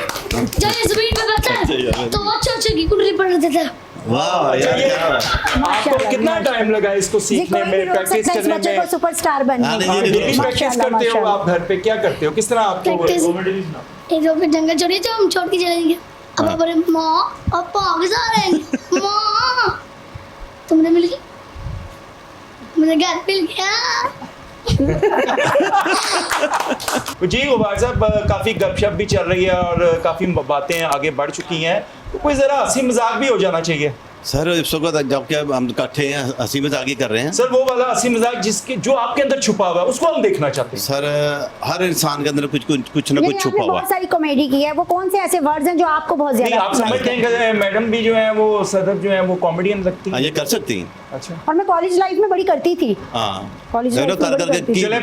जब ये जमीन पे बैठता है तो अच्छे की कुंडली पड़ देता है। वाह यार, क्या बात। आपको माशाल्लाह, कितना टाइम लगा इसको जी, सीखने कोई भी में, रोक प्रैक्टिस सकता है इस करने बच्चे को में? सुपरस्टार बनने हाँ, में। नहीं, डेली प्रैक्टिस माशाल्लाह, करते हो माशाल्लाह। आप घर पे? क्या करते हो? किस तरह आपको प्रैक्टिस। कॉमेडी भी सुना। एक दो जंगल छोड़ी तो हम छोड़ के चले गए। अब आप बोले माँ अब पाग जा रहे हैं माँ तुमने मिल गई मुझे घर मिल गया। जी गुबार साहब, काफ़ी गपशप भी चल रही है और काफ़ी बातें आगे बढ़ चुकी हैं, तो कोई ज़रा हंसी मजाक भी हो जाना चाहिए। सर इस वक्त जब क्या हम इकट्ठे हैं, हंसी मजाक ही कर रहे हैं। सर वो वाला हंसी मजाक जिसके जो आपके अंदर छुपा हुआ है उसको हम देखना चाहते हैं। सर हर इंसान के अंदर कुछ ना नहीं, कुछ आपने छुपा हुआ बहुत सारी कॉमेडी की है, वो कौन से ऐसे वर्ड्स हैं जो आपको बहुत नहीं, ज्यादा आप पसंद समझते हैं? हैं कि मैडम भी जो है वो सदर जो है वो कॉमेडियन लगती हाँ, है? ये कर सकती हैं। अच्छा, और मैं कॉलेज लाइफ में बड़ी करती थी। हाँ, कॉलेज देखो, लाइफ में कर बड़ी करके करती थी। चले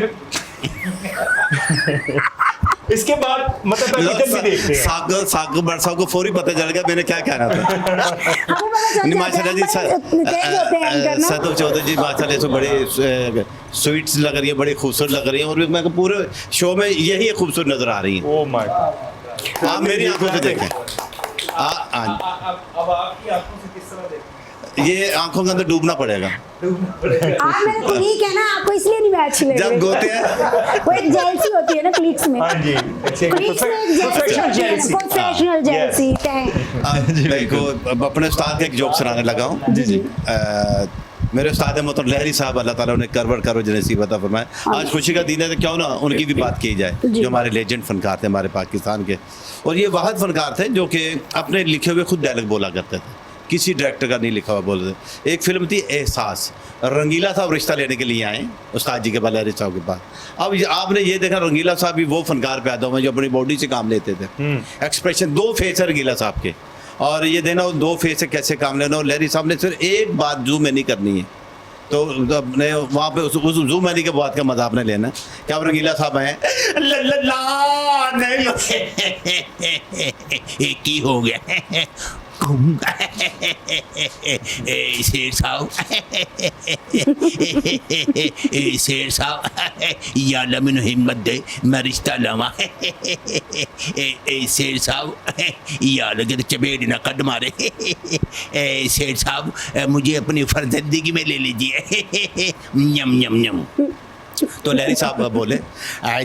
इसके बाद मतलब इधर भी देखते हैं। साग बरसा को फौरी पता चल गया मैंने क्या कहना था। हमें पता चल नहीं, जाता माशाल्लाह है, जी, पर तेज होते हैं एंकर ना। सतुर चौधरी जी माशाल्लाह से बड़े स्वीट्स लग रही है, बड़ी खूबसूरत लग रही है, और मैं पूरे शो में यही खूबसूरत नजर आ रही है। Oh my God. आप मेरी आंखों से देखें। अब आपकी आंखों से किस तरह देखते ये आंखों के अंदर डूबना पड़ेगा। आप मेरे कुलीग है ना, आपको इसलिए नहीं मैं अच्छी लग जब रही। गोते हैं वो एक जेलसी होती है ना क्लिक्स में। हाँ जी, क्लिक्स में एक प्रोफेशनल जेलसी। प्रोफेशनल जेलसी कहें। देखो, अब अपने उस्ताद का एक जोक सुनाने लगा हूँ। जी जी। मेरे उस्ताद मोहतरम लहरी साहब, अल्लाह ताला उन्हें करवर करो जनसीब अता फरमाए। आज खुशी का दिन है तो क्यों ना उनकी भी बात की जाए, जी। जो हमारे लेजेंड फनकार थे हमारे पाकिस्तान के। और ये वाहद फनकार थे जो कि अपने लिखे हुए खुद डायलॉग बोला करते थे। किसी डायरेक्टर का नहीं लिखा हुआ बोल रहे। एक फिल्म थी एहसास, रंगीला साहब रिश्ता लेने के लिए आए उस्ताद जी के बल्लारी साहब के पास। अब आपने ये देखा रंगीला साहब भी वो फनकार पैदा हुए जो अपनी बॉडी से काम लेते थे। एक्सप्रेशन, 2 फेस है रंगीला साहब के, और ये देना 2 फेस से कैसे काम लेना। और लहरी साहब ने सिर्फ एक बात जूम में नहीं करनी है, तो अपने वहाँ पे उस जूम मैनी के बात का मजा आपने लेना है। क्या आप रंगीला साहब आए एक ही हो गया शेर साहब शेर साहब या अल्लाह मैनू हिम्मत दे मैं रिश्ता लवा शेर साहब या अल्लाह के चपेट ना कद मारे शेर साहब मुझे अपनी फर्जंदगी में ले लीजिए यम यम यम। तो लहरी साहब बोले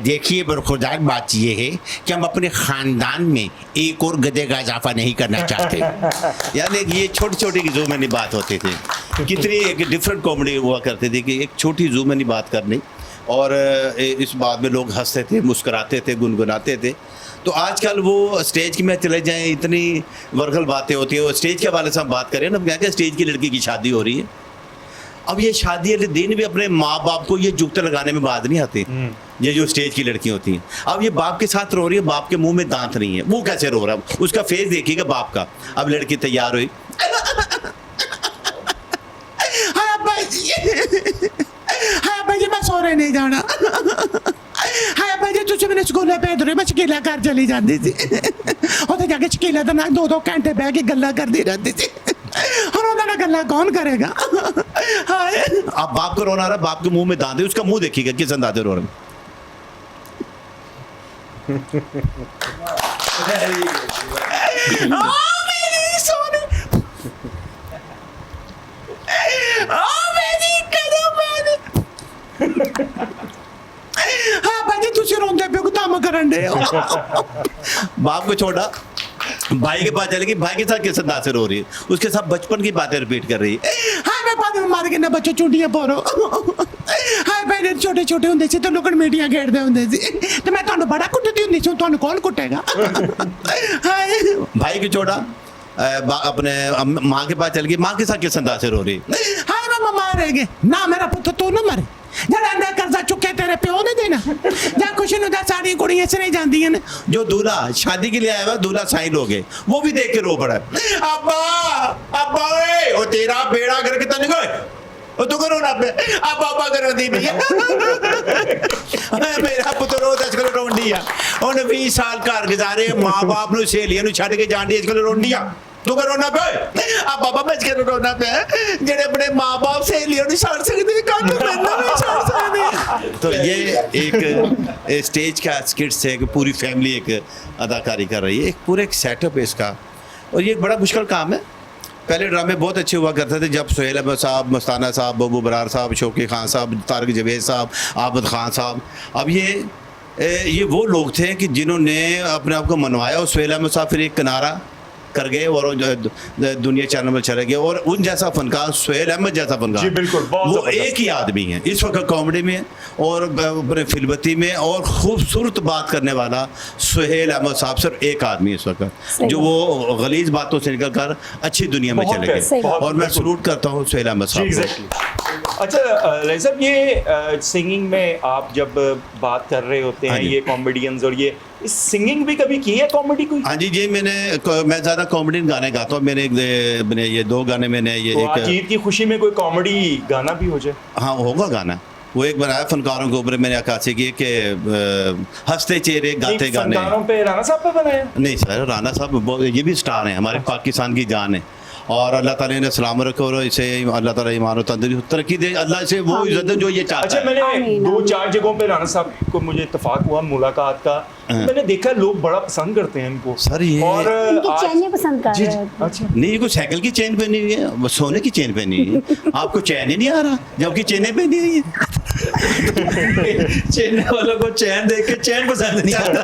देखिए बरखुरदार बात ये है कि हम अपने ख़ानदान में एक और गधे का इजाफा नहीं करना चाहते। यानी ये छोटी छोटी ज़ूमनी बात होती थी, कितनी एक डिफरेंट कॉमेडी हुआ करती थी कि एक छोटी ज़ूमनी बात करनी और इस बात में लोग हंसते थे, मुस्कुराते थे, गुनगुनाते थे। तो आजकल वो स्टेज की में चले जाएं इतनी वर्गल बातें होती हैं। और स्टेज के हवाले से हम बात करें ना, क्या स्टेज की लड़की की शादी हो रही है। अब ये शादी वाले दिन भी अपने माँ बाप को ये जुगते लगाने में बात नहीं आती, ये जो स्टेज की लड़की होती हैं। अब ये बाप के साथ रो रही है, बाप के मुंह में दांत नहीं है, वो कैसे रो रहा है, उसका फेस देखिएगा बाप का। अब लड़की तैयार हुई, भाई मैं सोने नहीं जाना, हाँ भाई तुझे मैंने स्कूल भेज रहे, मैं शकीला घर चली जाती थी, उधर जाके शकीला तो ना 2-2 घंटे बह के गल्ला करती रहती थी, और उन्होंने गल्ला कौन करेगा। अब बाप को रोना आ रहा, बाप के मुंह में दांत है, उसका मुंह देखिएगा किस अंदाजे रो रहे। हाँ भाई तुझे रोंदे पे काम करन दे। बाप को छोड़ा, भाई के पास चलेगी, भाई के साथ किस अंदाज से रो रही है, उसके साथ बचपन की बातें रिपीट कर रही है। हाँ मैं बाद में मार के ना बच्चों चुंडियां पोरो, हाँ पहले छोटे छोटे होंगे सी तो लोग मीडिया घेरते होंगे सी, तो मैं तुहानू बड़ा कुटती होंगी सी, तुहानू कौन कुटेगा। भाई की छोड़ा अपने माँ के पास चल गई, माँ के साथ किस अंदाज से रो रही है। हाँ मैं मारेंगे ना, मेरा पुत्र तो ना मरे, जरा कर्जा चुके तेरे प्यो ने देना, जा कुछ नहीं सारी कुड़ियां से नहीं जाती हैं। जो दूल्हा शादी के लिए आया हुआ दूल्हा साइन हो गए, वो भी देख के रो पड़ा। अब्बा अब्बा ओ तेरा बेड़ा घर कितना निकले ओ तू करो ना पे अब्बा अब्बा करो दी भैया। मेरा पुत्र रो 10 किलो रोंडिया, उन 20 साल घर गुजारे, मां बाप नु सहेलियां नु छड़ के जान दी 1 किलो रोंडिया, तू करो ना पे अब बाबा बच के रोना पे जेड़े अपने माँ बाप सहेलियों ने छड़ सकते काटू मैंने नहीं छड़ सकते। तो ये एक स्टेज का स्किट्स है कि पूरी फैमिली एक अदाकारी कर रही है, एक पूरे एक सेटअप है इसका, और ये एक बड़ा मुश्किल काम है। पहले ड्रामे बहुत अच्छे हुआ करते थे जब सुहेल अहमद साहब, मस्ताना साहब, बब्बू बरार साहब, शौकी खान साहब, तारिक जवेद साहब, आबद खान साहब। अब ये वो लोग थे कि जिन्होंने अपने आप को मनवाया, और सुहेल अहमद साहब फिर एक किनारा कर गए और दुनिया चैनल में चले गए, और उन जैसा फनकार, सुहेल अहमद जैसा फनकार, बिल्कुल वो एक ही आदमी है इस वक्त कॉमेडी में और अपने फिल्मती में, और खूबसूरत बात करने वाला सुहेल अहमद साहब सिर्फ एक आदमी है इस वक्त, जो वो गलीज बातों से निकल कर अच्छी दुनिया में चले गए, और मैं सलूट करता हूँ सुहेल अहमद साहब। अच्छा रही साहब, ये सिंगिंग में आप जब बात कर रहे होते हैं, ये कॉमेडियंस, और ये सिंगिंग भी कभी की है कॉमेडी कोई? हाँ जी मैं ज़्यादा कॉमेडी गाने गाता हूँ, मैंने ये 2 गाने मैंने ये तो आज ईद की खुशी में कोई कॉमेडी गाना भी हो जाए? हाँ होगा गाना, वो एक बनाया फनकारों के ऊपर मैंने अक्कासी की कि हंसते चेहरे गाते गाने। फनकारों पे राणा साहब पे बनाया? नहीं सर, राणा साहब ये भी स्टार हैं, हमारे पाकिस्तान की जान है, और अल्लाह ताला ने सलाम रखो और इसे अल्लाह ताला ईमान और तंदुरुस्ती तरक्की दे, अल्लाह से वो इज्जत जो ये चाहता है। अच्छा, मैंने 2-4 जगहों पे राणा साहब को मुझे इत्तेफाक हुआ मुलाकात का, मैंने देखा लोग बड़ा पसंद करते हैं इनको, सर ये और चेन पसंद कर रहे हैं। अच्छा नहीं, ये कोई साइकिल की चेन पहनी हुई है, वो सोने की चेन पहनी हुई है, आपको चैन ही नहीं आ रहा जबकि चेनें पहनी हुई है। चेन वालों को चैन देख के चैन पसंद नहीं आता।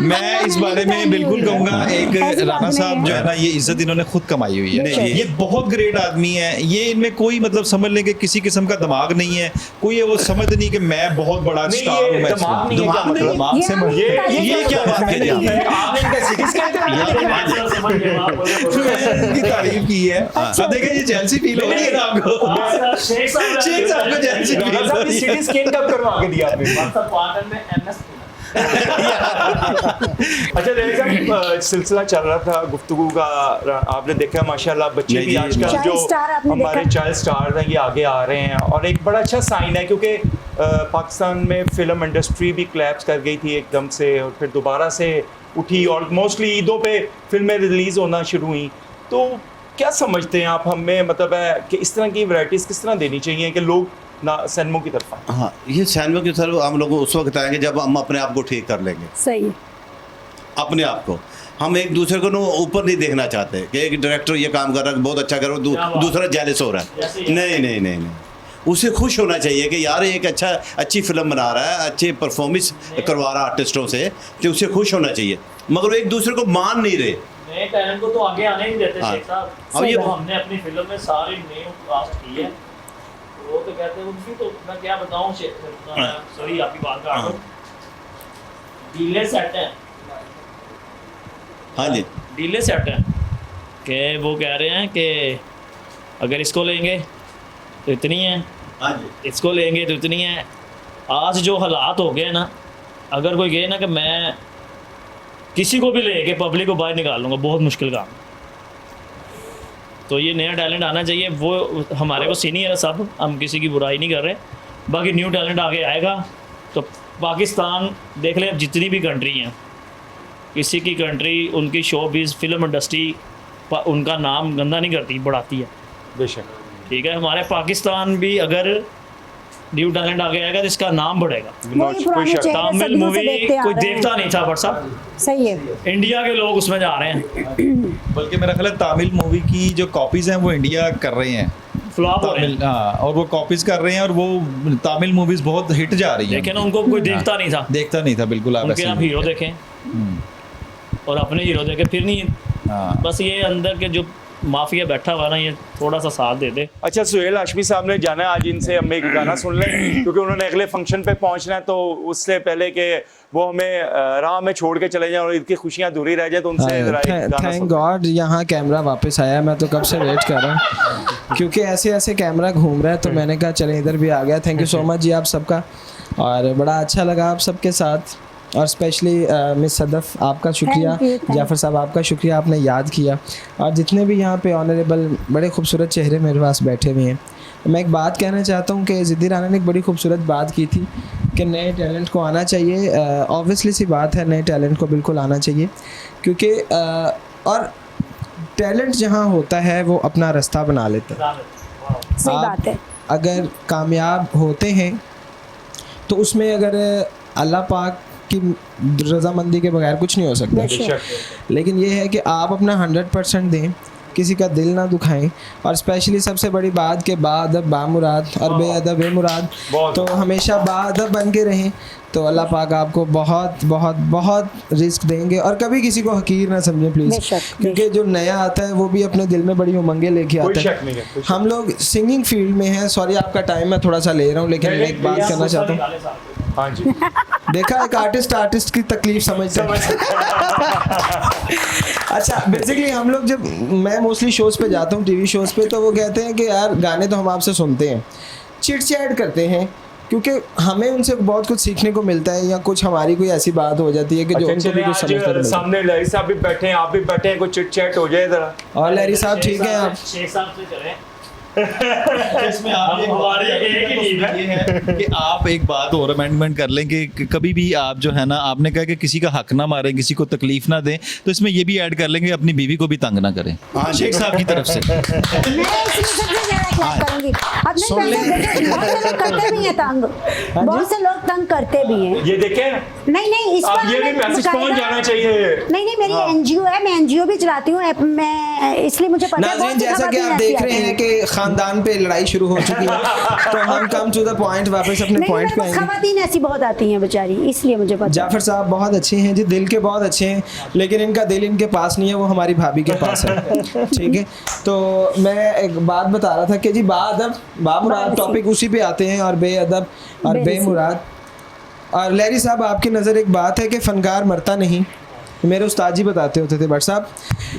मैं इस बारे में बिल्कुल कहूँगा, एक राणा साहब जो है ना, ये इज्जत इन्होंने खुद कमाई हुई है, ये बहुत ग्रेट आदमी है, ये इनमें कोई मतलब समझ लें कि किसी किस्म का दिमाग नहीं है, कोई वो समझ नहीं कि मैं बहुत बड़ा स्टार हूँ। दिमाग नहीं है, मतलब दिमाग से मर- ये क्या बात करी आपने? आपने इनका सिटी स्कैन समझ गए आप बोले इनकी तारीफ की है। अब देखिए ये जेलसी फील हो रही है ना आपको। शेख साहब शेख साहब को जेलसी फील हो रही है। सिटी स्कैन कब करवा के दिया आपने? पाटन में MS अच्छा रेल साहब, सिलसिला चल रहा था गुफ्तगू का, आपने देखा माशाल्लाह बच्चे नहीं, भी ये- आजकल Child जो star आपने हमारे देखा? चाइल्ड स्टार हैं ये आगे आ रहे हैं और एक बड़ा अच्छा साइन है क्योंकि पाकिस्तान में फिल्म इंडस्ट्री भी क्लैप्स कर गई थी एकदम से और फिर दोबारा से उठी और मोस्टली ईदों पे फिल्में रिलीज़ होना शुरू हुई। तो क्या समझते हैं आप हमें, मतलब है कि इस तरह की वैराइटीज़ किस तरह देनी चाहिए कि लोग ना सिनेमा की तरफ आएं? हाँ, ये सैनमो की तरफ हम लोग उस वक्त आएंगे जब हम अपने आप को ठीक कर लेंगे, सही है। अपने आप को। हम एक दूसरे को ऊपर नहीं देखना चाहते कि एक डायरेक्टर ये काम कर रहा है बहुत अच्छा कर रहा है, क्या बात? दूसरा जेलस हो रहा जैसे है। ये। नहीं नहीं नहीं नहीं, उसे खुश होना चाहिए कि यार एक अच्छी फिल्म बना रहा है, अच्छी परफॉर्मेंस करवा रहा है आर्टिस्टों से, तो उसे खुश होना चाहिए। मगर वो एक दूसरे को मान नहीं रहे। नए टैलेंट को तो आगे आने नहीं देते हाँ। शेख साहब। अब ये- तो हमने अपनी फिल्म में सारी नई कास्ट की है, वो तो कहते हैं उनकी, तो मैं क्या बताऊं सॉरी आपकी बात का हाँ। डीले सेट है, हाँ जी, डीले सेट है कि वो कह रहे हैं कि अगर इसको लेंगे तो इतनी है, हाँ जी, इसको लेंगे तो इतनी है। आज जो हालात हो गए ना, अगर कोई कहे ना कि मैं किसी को भी लेके पब्लिक को बाहर निकाल लूँगा, बहुत मुश्किल काम है। तो ये नया टैलेंट आना चाहिए, वो हमारे को सीनियर है सब, हम किसी की बुराई नहीं कर रहे। बाकी न्यू टैलेंट आगे आएगा तो पाकिस्तान देख ले, अब जितनी भी कंट्री हैं, किसी की कंट्री उनकी शोबिज़ फिल्म इंडस्ट्री उनका नाम गंदा नहीं करती, बढ़ाती है। बेशक। ठीक है, हमारे पाकिस्तान भी अगर न्यू टैलेंट आगे आएगा तो इसका नाम बढ़ेगा। वही पुराने चेहरे तामिल सदियों से मूवी देखते आ कोई रहे हैं। देखता नहीं था, बट साहब सही है। इंडिया के लोग उसमें जा रहे हैं, बल्कि मेरा ख्याल है तमिल मूवी की जो कॉपीज हैं वो इंडिया कर रहे हैं। फ्लॉप हो रहे तमिल, हैं। हाँ, और वो कॉपीज कर रहे हैं और वो तमिल मूवीज बहुत हिट जा रही हैं। लेकिन उनको कोई देखता नहीं था, देखता नहीं था, बिल्कुल आप उनके ऐसे आप ही- हीरो देखें और अपने हीरो देखें, फिर नहीं। हाँ। बस ये अंदर के जो माफिया बैठा हुआ ना, ये थोड़ा सा साथ दे दे। अच्छा सुहेल हाशमी साहब ने जाना है, आज इनसे हम एक गाना सुन लें क्योंकि उन्होंने अगले फंक्शन पे पहुंचना है, तो उससे पहले कि वो हमें राह में छोड़ के चले जाएं और इनकी खुशियां दूरी रह जाए, तो उनसे जरा एक गाना थैंक सुन लें। गॉड यहाँ कैमरा वापस आया। मैं तो कब से वेट कर रहा हूँ क्योंकि ऐसे ऐसे कैमरा घूम रहा है, तो मैंने कहा चले इधर भी आ गया। थैंक यू सो मच जी आप सबका, और बड़ा अच्छा लगा आप सबके साथ, और स्पेशली मिस सदफ़ आपका शुक्रिया, Thank you, thank you. Jafar साहब आपका शुक्रिया, आपने याद किया, और जितने भी यहाँ पे ऑनरेबल बड़े खूबसूरत चेहरे मेरे पास बैठे हुए हैं। मैं एक बात कहना चाहता हूँ कि ज़िद्दी राना ने एक बड़ी खूबसूरत बात की थी कि नए टैलेंट को आना चाहिए। ऑब्वियसली सी बात है, नए टैलेंट को बिल्कुल आना चाहिए, क्योंकि और टैलेंट जहाँ होता है वो अपना रास्ता बना लेता है। सही आप बात है। अगर कामयाब होते हैं तो उसमें अगर अल्लाह पाक की रजामंदी के बगैर कुछ नहीं हो सकता। बेशक। लेकिन ये है कि आप अपना 100% दें, किसी का दिल ना दुखाएं, और स्पेशली सबसे बड़ी बात के बाअदब बामुराद और बेअदब बेमुराद, तो हमेशा बाअदब बन के रहें, तो अल्लाह पाक आपको बहुत बहुत बहुत रिस्क देंगे। और कभी किसी को हकीर ना समझें प्लीज़, बेशक, क्योंकि जो नया आता है वो भी अपने दिल में बड़ी उमंगें लेके कोई आता शक नहीं है। है, कोई शक हम लोग सिंगिंग फील्ड में हैं, सॉरी आपका टाइम मैं थोड़ा सा ले रहा हूँ, लेकिन मैं एक बात करना चाहता हूँ। हाँ जी। देखा, एक आर्टिस्ट की तकलीफ समझता है। अच्छा, बेसिकली हम लोग जब मैं मोस्टली शोज़ पे जाता हूँ, टीवी शोज़ पे, तो वो कहते हैं कि यार गाने तो हम आपसे सुनते हैं, चिट चैट करते हैं, क्योंकि हमें उनसे बहुत कुछ सीखने को मिलता है, या कुछ हमारी कोई ऐसी बात हो जाती है कि जो अच्छा, उनको भी चलिए कुछ समझने को आज मिलता है। सामने लहरी साहब भी बैठे हैं, आप भी बैठे हैं, कुछ चिट चैट हो जाए जरा। और लहरी साहब ठीक हैं आप? शेख साहब से चलें। इसमें आप हमारी एक ही नींद है। ये है कि आप एक बात और अमेंडमेंट कर लें कि कभी भी आप जो है ना, आपने कहा कि किसी का हक ना मारें, किसी को तकलीफ ना दें, तो इसमें ये भी ऐड कर लेंगे अपनी बीवी को भी तंग ना करें। हाँ, शेख साहब की तरफ से। मैं इसमें सबसे ज्यादा क्लैप करूंगी। अब नहीं सुन वैसे देखिए, बहुत से लोग करते भी हैं तंग, बहुत से लोग तंग करते भी हैं। ये देखें, नहीं इस अब पर ये भी हमें मैसेज पहुंच बाकायदा- जाना चाहिए। नहीं मेरी हाँ। एनजीओ है, मैं एनजीओ भी चलाती हूँ, मैं इसलिए मुझे पता है। नाज़रीन, बहुत सी जैसा कि खबरें आप ऐसी देख रहे आती हैं कि खानदान पे लड़ाई शुरू हो चुकी है, तो हम कम टू द पॉइंट वापस अपने नहीं पॉइंट पे मेरे पास आएंगे। खवातीन ऐसी बहुत आती हैं बेचारी, इसलिए मुझे पता है। जाफर साहब बहुत अच्छे हैं जी, दिल के बहुत अच्छे हैं, लेकिन इनका दिल इनके पास नहीं है, वो हमारी भाभी के पास है। ठीक है, तो मैं एक बात बता रहा था कि जी बाअदब बामुराद टॉपिक उसी पे आते हैं, और बेअदब और बेनसीब। बेमुराद और लहरी साहब, आपकी नज़र एक बात है कि फ़नकार मरता नहीं, मेरे उस्ताद जी बताते होते थे भट्ट साहब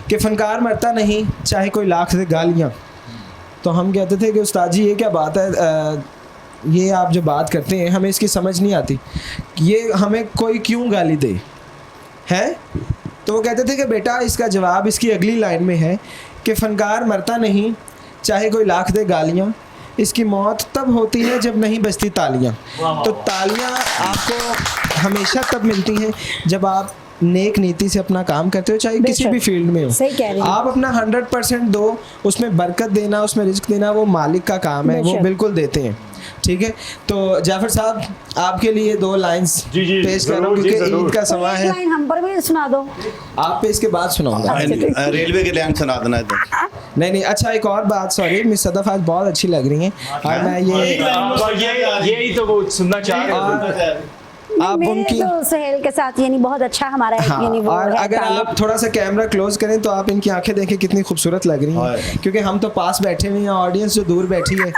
कि फ़नकार मरता नहीं चाहे कोई लाख दे गालियाँ। तो हम कहते थे कि उस्ताद जी ये क्या बात है, ये आप जो बात करते हैं हमें इसकी समझ नहीं आती, ये हमें कोई क्यों गाली दे है। तो वो कहते थे कि बेटा इसका जवाब इसकी अगली लाइन में है कि फ़नकार मरता नहीं चाहे कोई लाख दे गालियाँ, इसकी मौत तब होती है जब नहीं बजती तालियाँ। तो तालियाँ आपको हमेशा तब मिलती हैं जब आप नेक नीति से अपना काम करते हो, चाहे किसी भी फील्ड में हो। सही कह रही हैं। आप अपना 100% दो, उसमें बरकत देना, उसमें रिस्क देना वो मालिक का काम है, वो बिल्कुल देते हैं। ठीक है, तो जाफर साहब आपके लिए 2 लाइंस पेश कर रहा हूँ क्योंकि ईद का समय है। लाइन हम पर भी सुना दो। आप पे इसके बाद सुनाऊंगा। रेलवे की लाइन सुना देना इधर। नहीं, अच्छा एक और बात, सॉरी मिस सदफ आज बहुत अच्छी लग रही हैं और मैं यही तो वो सुनना चाह रहे थे। आप मेरे उनकी तो सुहेल के साथ यानी बहुत अच्छा हमारा हाँ, यानी वो और है अगर ताल्लुक। आप थोड़ा सा कैमरा क्लोज करें तो आप इनकी आंखें देखें कितनी खूबसूरत लग रही हैं, क्योंकि हम तो पास बैठे हुए हैं, ऑडियंस जो दूर बैठी है,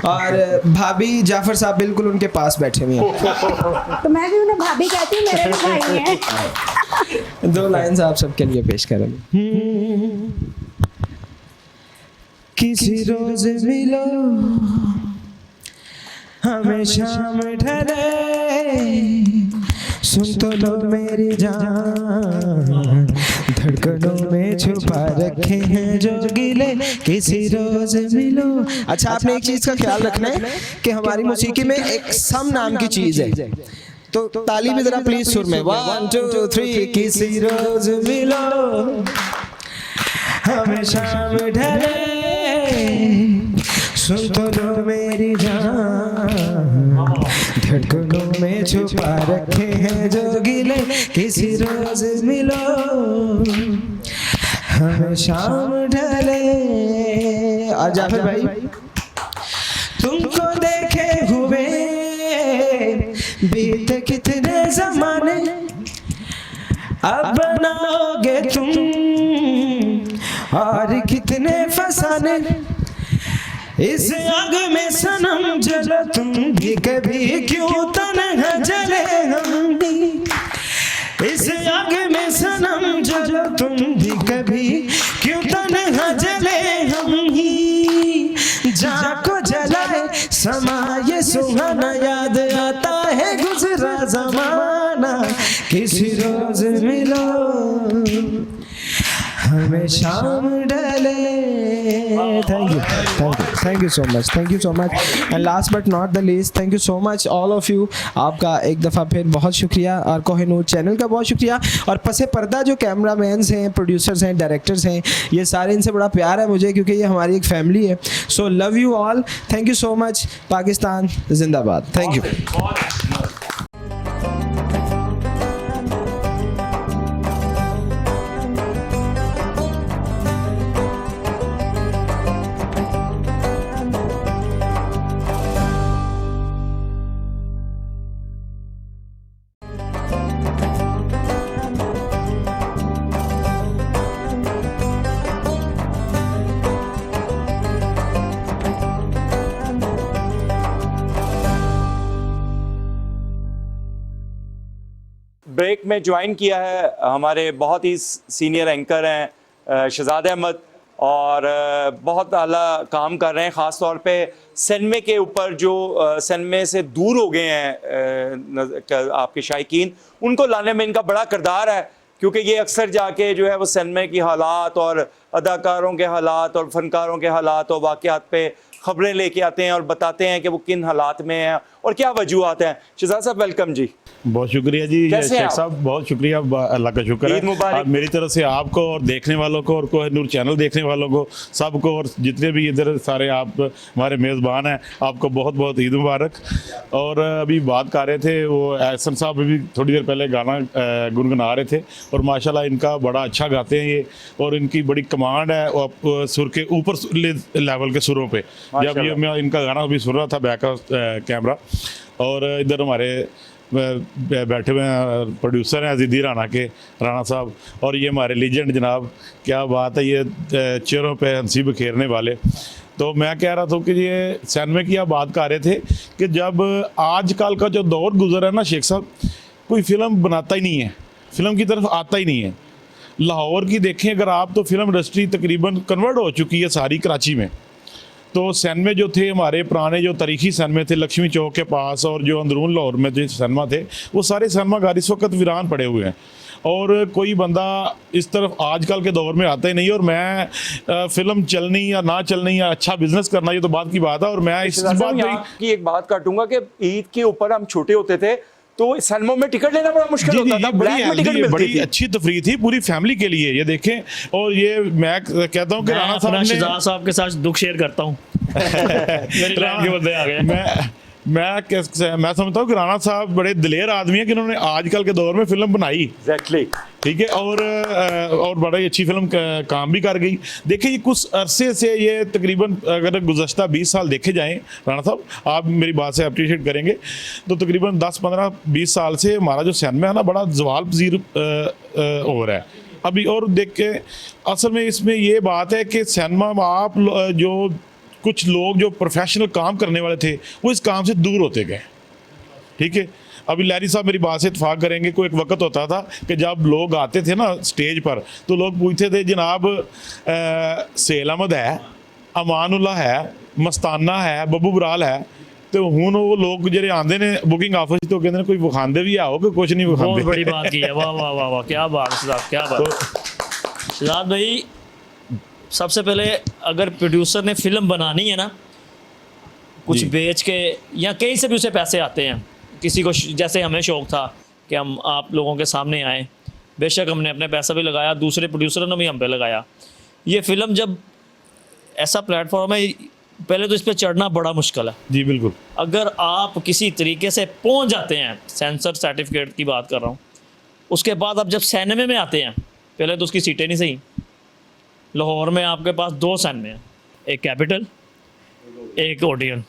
और भाभी जाफर साहब बिल्कुल उनके पास बैठे हुए हैं। तो मैं भी उन्हें भाभी कहती हूँ, मेरे भी भाई हैं। 2 लाइन्स आप सबके लिए पेश करें। किसी रोज मिलो हमें शाम ढले, सुन तो लो मेरी जान, धड़कनों में छुपा रखे हैं जो गिले, किसी रोज मिलो। अच्छा, आपने एक चीज का ख्याल रखना है कि हमारी मौसीकी में एक सम नाम की चीज है, तो ताली भी जरा प्लीज सुर में 1 2 3। किसी रोज मिलो हमें शाम ढले, सुन तो लो मेरी जान, धड़कनों में छुपा रखे हैं जो गिले, किसी रोज मिलो हमें शाम ढले। और जाफर भाई, तुमको देखे हुए बीते कितने ज़माने, अब बनाओगे तुम और कितने फसाने, इस आग में सनम जलो तुम भी कभी क्यों तन्हा जले हम भी, इस आग में सनम जलो तुम भी कभी क्यों तन्हा जले हम ही, जाको जलाए समा ये सुहाना, याद आता है गुजरा जमाना, किसी रोज मिलो हमें शाम ढले। Thank you so much and last but not the least, thank you so much all of you. आपका एक दफ़ा फिर बहुत शुक्रिया, और कोहिनूर चैनल का बहुत शुक्रिया, और पसे पर्दा जो कैमरा मैन्स हैं, प्रोड्यूसर्स हैं, डायरेक्टर्स हैं, ये सारे, इनसे बड़ा प्यार है मुझे क्योंकि ये हमारी एक फैमिली है। So love you all, thank you so much. Pakistan जिंदाबाद। Thank you. ब्रेक में ज्वाइन किया है हमारे बहुत ही सीनियर एंकर हैं शहजाद अहमद, और बहुत आला काम कर रहे हैं, ख़ास तौर पे सिनेमे के ऊपर, जो सिनेमे से दूर हो गए हैं आपके शायकीन, उनको लाने में इनका बड़ा किरदार है, क्योंकि ये अक्सर जाके जो है वो सिनेमे की हालात और अदाकारों के हालात और फनकारों के हालात और वाक़यात पे ख़बरें लेके आते हैं और बताते हैं कि वो किन हालात में हैं और क्या वजूहत हैं। शहजाद साहब वेलकम जी। बहुत शुक्रिया जी शेख साहब, बहुत शुक्रिया, अल्लाह का शुक्र है। और मेरी तरफ से आपको और देखने वालों को और कोहिनूर चैनल देखने वालों को सबको, और जितने भी इधर सारे आप हमारे मेज़बान हैं, आपको बहुत बहुत ईद मुबारक। और अभी बात कर रहे थे, वो एहसन साहब भी थोड़ी देर पहले गाना गुनगुना रहे थे, और माशाल्लाह इनका बड़ा अच्छा गाते हैं ये, और इनकी बड़ी कमांड है सुर के ऊपर लेवल के सुरों पे। जब ये मैं इनका गाना अभी सुन रहा था बैक कैमरा, और इधर हमारे बैठे हुए हैं प्रोड्यूसर हैं ज़िद्दी राणा साहब, और ये हमारे लीजेंड जनाब, क्या बात है, ये चेहरों पे हंसी बिखेरने वाले। तो मैं कह रहा था कि ये सिनेमा की आप बात कर रहे थे कि जब आजकल का जो दौर गुजर है ना शेख साहब, कोई फिल्म बनाता ही नहीं है, फिल्म की तरफ आता ही नहीं है। लाहौर की देखें अगर आप तो फिल्म इंडस्ट्री तकरीबन कन्वर्ट हो चुकी है सारी कराची में। तो सिनेमे जो थे हमारे पुराने जो तारीखी सिनेमे थे लक्ष्मी चौक के पास और जो अंदरून लाहौर में जो सिनेमा थे, वो सारे सिनेमा घर इस वक्त वीरान पड़े हुए हैं और कोई बंदा इस तरफ आजकल के दौर में आता ही नहीं। और मैं फिल्म चलनी या ना चलनी या अच्छा बिजनेस करना ये तो बात की बात है। और मैं इस बात की एक बात काटूंगा कि ईद के ऊपर हम छोटे होते थे तो सिनेमा में टिकट लेना बड़ा मुश्किल होता था, ब्लैक में टिकट मिलती बड़ी थी। अच्छी तफरीह थी पूरी फैमिली के लिए, ये देखें। और ये मैं कहता हूँ कि राणा साहब शहजाद साहब के साथ दुख शेयर करता हूँ मेरी लाइन के बंदे आ गए। मैं समझता हूँ कि राणा साहब बड़े दिलेर आदमी हैं कि उन्होंने आजकल के दौर में फिल्म बनाई। एग्जैक्टली ठीक है। और बड़ा ही अच्छी फिल्म काम भी कर गई। देखिए ये कुछ अरसे से ये तकरीबन अगर गुज़श्ता 20 साल देखे जाएं, राणा साहब आप मेरी बात से अप्रिशिएट करेंगे, तो तकरीबन 10-15-20 साल से हमारा जो सिनेमा है ना बड़ा जवाल पजीर हो रहा है अभी। और देख के असल में इसमें ये बात है कि सिनेमा आप जो कुछ लोग जो प्रोफेशनल काम करने वाले थे वो इस काम से दूर होते गए। ठीक है। अभी लहरी साहब मेरी बात से इत्फाक करेंगे, कोई एक वक्त होता था कि जब लोग आते थे ना स्टेज पर तो लोग पूछते थे जनाब सेल अहमद है, अमानुल्ला है, मस्ताना है, बब्बू बराल है। तो हुन वो लोग जो आते ने बुकिंग ऑफिस तो कहते हैं कोई विखांदे भी आओ कि कुछ नहीं विखांदे। बहुत बड़ी बात की है, वाह वाह वाह वाह, क्या बात शहजाद, क्या बात। शहजाद भाई सबसे पहले अगर प्रोड्यूसर ने फिल्म बनानी है ना, कुछ बेच के या कहीं से भी उसे पैसे आते हैं, किसी को जैसे हमें शौक़ था कि हम आप लोगों के सामने आए, बेशक हमने अपने पैसा भी लगाया, दूसरे प्रोड्यूसरों ने भी हम पे लगाया। ये फिल्म जब ऐसा प्लेटफॉर्म है, पहले तो इस पर चढ़ना बड़ा मुश्किल है। जी बिल्कुल। अगर आप किसी तरीके से पहुंच जाते हैं, सेंसर सर्टिफिकेट की बात कर रहा हूँ, उसके बाद आप जब सिनेमा में आते हैं, पहले तो उसकी सीटें नहीं सही। लाहौर में आपके पास 2 सिनेमे हैं, एक कैपिटल एक ओडियन।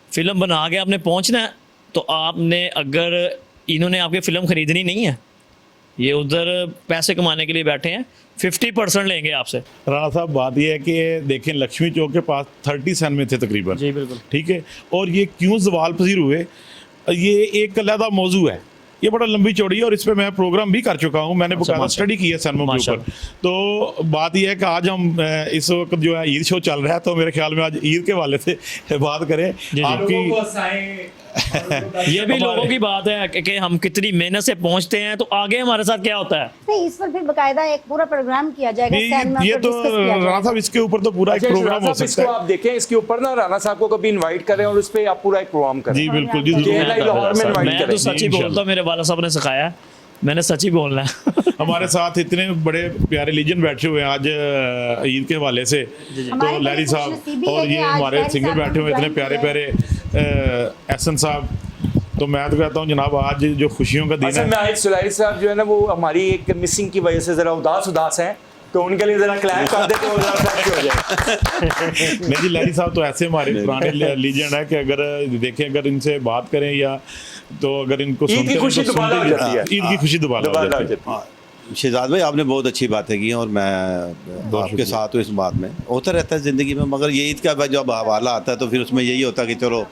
फिल्म बना के आपने पहुंचना है तो आपने, अगर इन्होंने आपकी फ़िल्म ख़रीदनी नहीं है, ये उधर पैसे कमाने के लिए बैठे हैं, 50% लेंगे आपसे। राणा साहब बात ये है कि देखें लक्ष्मी चौक के पास 30 सिनेमे थे तकरीबन। जी बिल्कुल। ठीक है। और ये क्यों जवाल पजीर हुए, ये एक अलहदा मौजू है, ये बड़ा लंबी चौड़ी है और इस पर मैं प्रोग्राम भी कर चुका हूँ, मैंने बकायदा स्टडी की है सिनेमा के ऊपर। तो बात यह है कि आज हम इस वक्त जो है ईद शो चल रहा है, तो मेरे ख्याल में आज ईद के वाले से बात करें आपकी। ये भी लोगों की बात है कि हम कितनी मेहनत से पहुंचते हैं, तो आगे हमारे साथ क्या होता है। नहीं, इस पर फिर बकायदा एक पूरा प्रोग्राम किया जाएगा। ये तो राणा साहब इसके ऊपर तो पूरा एक प्रोग्राम हो सकता है। आप देखें इसके ऊपर ना राणा साहब को कभी इनवाइट करें और उस पर आप पूरा एक प्रोग्राम करें। जी बिल्कुल जी, मैं तो सच ही बोलता हूँ, मेरे वाला साहब ने सिखाया है, मैंने सच ही बोलना है। हमारे साथ इतने बड़े प्यारे लीजेंड बैठे हुए हैं आज ईद के हवाले से, तो लहरी साहब और ये हमारे सिंगर बैठे हुए इतने प्यारे प्यारे एहसन साहब। तो मैं तो कहता हूँ जनाब आज जो खुशियों का दिन है। मैं सुलैरी साहब जो है ना वो हमारी एक मिसिंग की वजह से जरा उदास हैं, तो उनके लिए जरा क्लैप कर दे तो जरा फ्रेश हो जाए। नहीं जी, लहरी साहब तो ऐसे हमारे पुराने लीजेंड है कि अगर देखें, अगर इनसे बात करें या तो अगर इनको ईद की खुशी दोबारा हो जाती है। ईद की खुशी दोबारा हो जाती है। शहजाद भाई आपने बहुत अच्छी बाथें की हैं और मैं आपके साथ हूँ इस बात में। होता रहता है ज़िंदगी में, मगर ये ईद का जब हवाला आता है तो फिर उसमें यही होता है कि चलो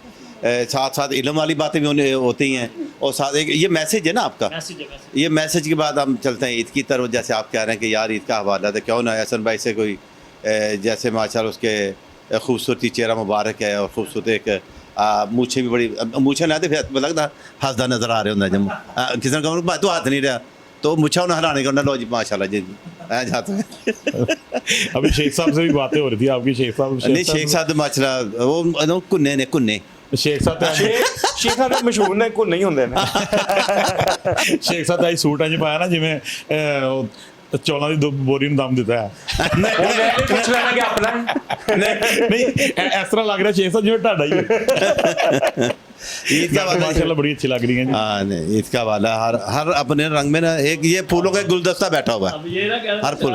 साथ साथ इल्म वाली बातें भी होती हैं और साथ एक ये मैसेज है ना आपका, ये मैसेज के बाद हम चलते हैं ईद की तरफ। जैसे आप कह रहे हैं कि यार ईद का हवाला था, क्यों ना हसन भाई से कोई जैसे माशाल्लाह उसके खूबसूरती चेहरा मुबारक है और खूबसूरत एक मूछें भी बड़ी, मूछें ना थे लगता हंसदा नज़र आ रहे होंगे जब किसी ने तो हाथ नहीं रहा तो मुछा उन्हें हराने का लो जी माशाल्लाह जी जाते हैं। अभी शेख साहब से भी बातें हो रही थी आपकी। शेख साहब नहीं, शेख साहब माशाल्लाह वो कुन्ने ने कुन्ने शेख साहब मशहूर ने को नहीं होंगे ना। शेख साहब आई सूट अज पाया ना जिमें चौलों की बोरी में दम दिता है। नहीं इस तरह लग रहा शेख साहब जिमें ढाडा ही ईद का वाला माशाल्लाह बड़ी अच्छी लग रही है। हाँ नहीं, ईद का वाला हर अपने रंग में ना एक ये फूलों का गुलदस्ता बैठा हुआ है, हर फूल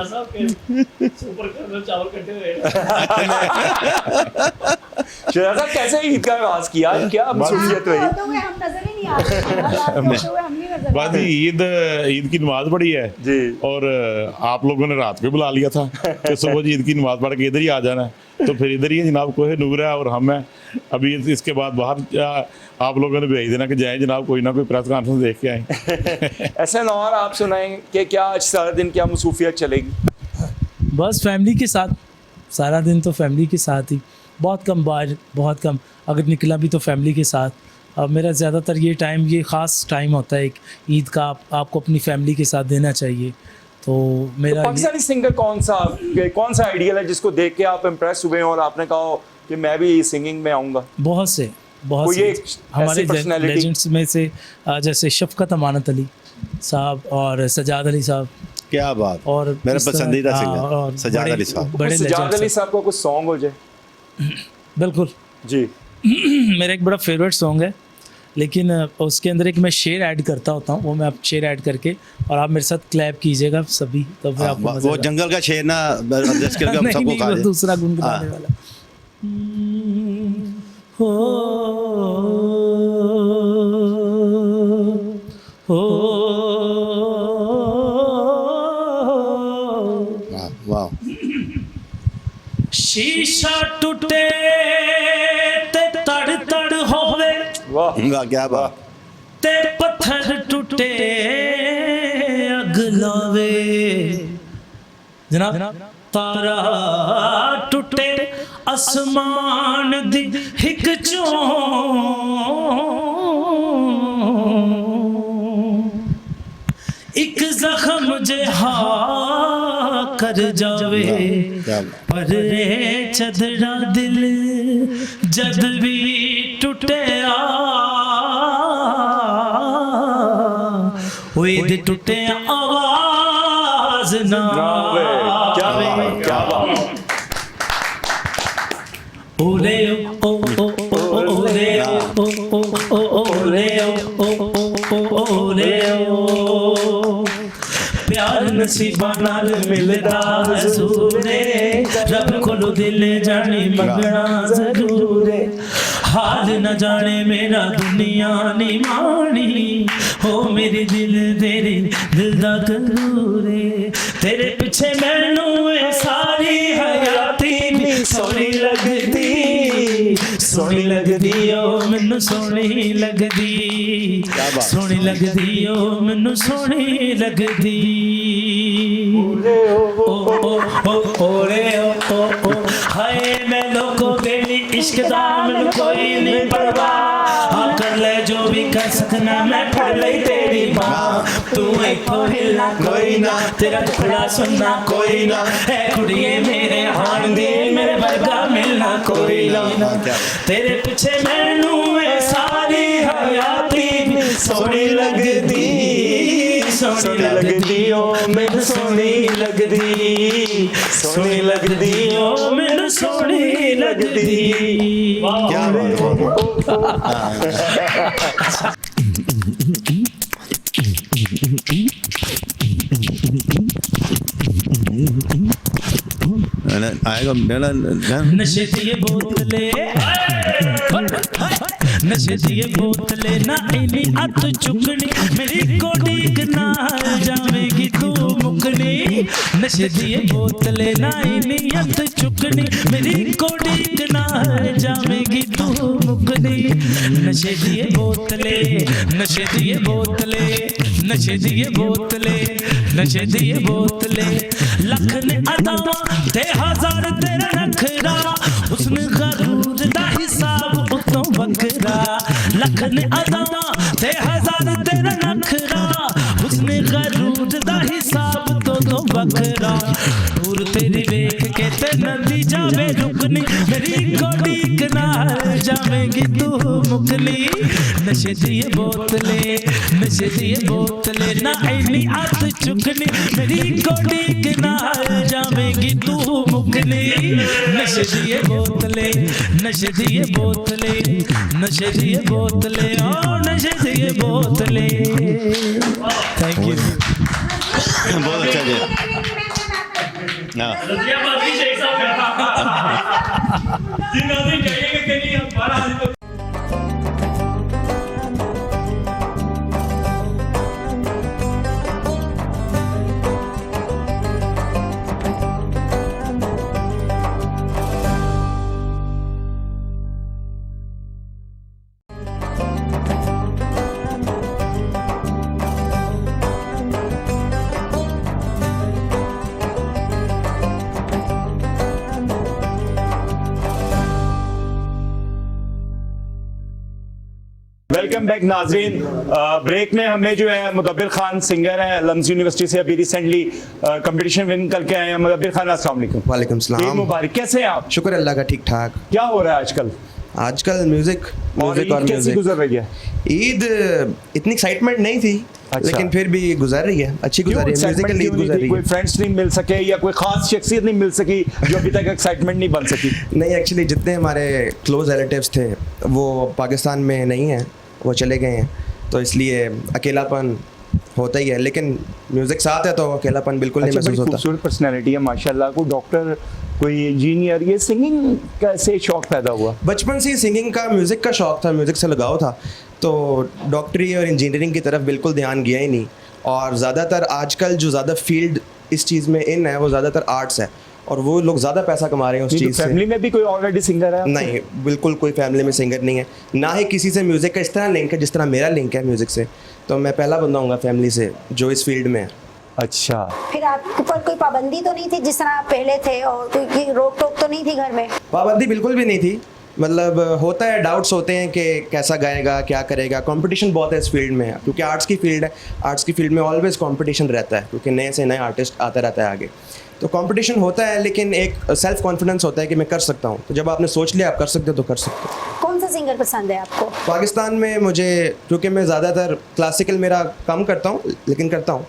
शहजाद साहब कैसे ईद का आगाज किया, क्या मसरूफियत रही? हम नजर ही नहीं आ रहे। बात ईद की नमाज पढ़ी है जी, और आप लोगों ने रात को बुला लिया था कि सुबह ईद की नमाज पढ़ के इधर ही आ जाना है। तो फिर इधर ही है जनाब, कोहे नूर है और हम हैं। अभी इसके बाद बाहर आप लोगों ने भेज देना कि जाएं जनाब, कोई ना कोई प्रेस कॉन्फ्रेंस देख के आए। ऐसे और आप सुनाएं कि क्या आज सारा दिन क्या मसरूफियत चलेगी? बस फैमिली के साथ, सारा दिन तो फैमिली के साथ ही, बहुत कम बाहर, बहुत कम, अगर निकला भी तो फैमिली के साथ। अब मेरा ज़्यादातर ये टाइम, ये ख़ास टाइम होता है एक ईद का, आपको अपनी फैमिली के साथ देना चाहिए। तो मेरा तो पाकिस्तानी सिंगर कौन सा आइडियल है जिसको देख के आप इम्प्रेस हुए और आपने कहा कि मैं भी सिंगिंग में आऊँगा? बहुत से हमारे लेजेंड्स में से जैसे शफकत अमानत अली साहब और सजाद अली साहब। क्या बात, और मेरा पसंदीदा सिंगर सजाद अली साहब। बड़े सजाद अली साहब का कुछ सॉन्ग हो जाए? बिल्कुल जी। मेरा एक बड़ा फेवरेट सॉन्ग है, लेकिन उसके अंदर एक मैं शेर ऐड करता होता हूँ, वो मैं आप शेर ऐड करके और आप मेरे साथ क्लैप कीजिएगा सभी, तो फिर आपको मजा वो जंगल का शेर ना एडजस्ट करके हम सबको खा नहीं, दूसरा गुनगुनाने वाला। वाह, शीशा टूटे ते तड़ तड़ होवे, वाह क्या बात, ते पत्थर टूटे अग लावे जनाब, तारा टूटे आसमान दी हिक चों, एक जख्म जिहा कर जावे, पर चदरा दिल जद भी टूटिया, ओए दे टूटे आवाज ना आवे। क्या बात। ओले ओ ओ ओ ओले ओ ओ ओ ओले ओ ओ ओले ओ, प्यार नसीबा नाल मिलदा हसूरे, रब कोलो दिल जानी मंगना जरूर है, हाल न जाने मेरा दुनिया नी मानी, हो मेरे दिल तेरे दिल दा करूर है, तेरे पीछे मैनू सारी हयाती नी सोहनी लगदी, सोहनी लगदी ओ मैनू सोहनी लगदी, सोहनी लगदी ओ मैनू सोहनी लगदी। ओ ओ ओ ओरे ओ ओ हाय मैं लोगों बेली इश्क दा मैनू कोई नहीं परवाह, हाँ कर ले जो भी कर सकना मैं फड़ ले तेरी बाह, तू एक हिलना कोई ना, तेरा टुकड़ा सुनना कोई ना, है कुड़िए मेरे हान दे मेरे वर्गा मिलना कोई ना, तेरे पीछे मैनू सारी हयाती सोहनी लगदी, सोहनी लगदी ओ मैनू सोहनी लगदी, सोहनी लगदी ओ मैनू सोहनी लगदी। क्या आएगा मेरा नशे दी बोतले, नशे दी बोतले ना इनी अत चुकनी, मेरी कोडी ना जावेगी तू मुकनी, नशे दी बोतले ना इनी अत चुकनी, मेरी कोडी ना जावेगी तू मुकनी, नशे दी बोतले, नशे दी बोतले, नशे दी बोतले, नशे दी बोतले, लख ने अदावा ते हजार तेरा नखरा, उसने गरूर दा हिसाब उतों बकरा, लख ने अदावा ते हजार तेरा नखरा, उसने गरूर दा हिसाब तो बकरा, दूर तेरी वेख के ते नदी जावे रुकनी, मेरी कोडी किनारे जावेगी तू मुकनी, नशे दी बोतले, नशे दी बोतले ना इनी अत चुकनी, मेरी कोडी किनारे जावेगी तू मुकनी, नशे दी बोतले, नशे दी बोतले, नशे दी बोतले, ओ नशे दी बोतले। थैंक यू, बहुत अच्छा जी। हाँ वेलकम बैक नाजरीन। ब्रेक में हमें जो है मुदब्बिर खान सिंगर हैं, लम्स यूनिवर्सिटी से अभी रिसेंटली कंपटीशन विन करके आए हैं। मुदब्बिर खान अस्सलाम वालेकुम। वालेकुम ईद सलाम। मुबारक। कैसे हैं आप? शुक्र अल्लाह का, ठीक ठाक। क्या हो रहा है आजकल? आजकल म्यूजिक और ईद कैसी म्यूजिक। गुजर रही है? ईद इतनी एक्साइटमेंट नहीं थी, अच्छा। लेकिन फिर भी गुजर रही है, अच्छी गुजर रही है, म्यूजिकल ईद गुजर रही कोई है। फ्रेंड्स नहीं मिल सके या कोई खास शख्सियत नहीं मिल सकी जो अभी तक एक्साइटमेंट नहीं बन सकी? नहीं, एक्चुअली जितने हमारे क्लोज रिलेटिव्स थे वो पाकिस्तान में नहीं हैं, वो चले गए हैं, तो इसलिए अकेलापन होता ही है। लेकिन म्यूजिक साथ है तो अकेलापन बिल्कुल नहीं महसूस होता। खूबसूरत पर्सनैलिटी है माशाल्लाह। कोई डॉक्टर, कोई इंजीनियर, ये सिंगिंग कैसे शौक पैदा हुआ? बचपन से ही सिंगिंग का, म्यूज़िक का शौक था, म्यूज़िक से लगाव था, तो डॉक्टरी और इंजीनियरिंग की तरफ बिल्कुल ध्यान गया ही नहीं। और ज़्यादातर आजकल जो ज़्यादा फील्ड इस चीज़ में इन है वो ज़्यादातर आर्ट्स है, और वो लोग ज़्यादा पैसा कमा रहे हैं उस चीज़ से। फैमिली में भी कोई ऑलरेडी सिंगर है? नहीं, बिल्कुल कोई फैमिली में सिंगर नहीं है, ना ही किसी से म्यूज़िक का इस तरह लिंक है जिस तरह मेरा लिंक है म्यूज़िक से। तो मैं पहला बंदा हूँगा फैमिली से जो इस फील्ड में है। अच्छा। फिर आपके ऊपर कोई पाबंदी तो नहीं थी जिस तरह आप पहले थे, और कोई रोक टोक तो नहीं थी घर में? पाबंदी बिल्कुल भी नहीं थी, मतलब होता है, डाउट्स होते हैं कि कैसा गाएगा, क्या करेगा। कंपटीशन बहुत है इस फील्ड में, क्योंकि आर्ट्स की फील्ड है। आर्ट्स की फील्ड में ऑलवेज कंपटीशन रहता है, क्योंकि नए से नए आर्टिस्ट आता रहता है आगे, तो कंपटीशन होता है। लेकिन एक सेल्फ कॉन्फिडेंस होता है कि मैं कर सकता हूँ, तो जब आपने सोच लिया आप कर सकते हो तो कर सकते हो। कौन सा सिंगर पसंद है आपको? पाकिस्तान में मुझे, क्योंकि मैं ज़्यादातर क्लासिकल मेरा कम करता हूँ लेकिन करता हूँ,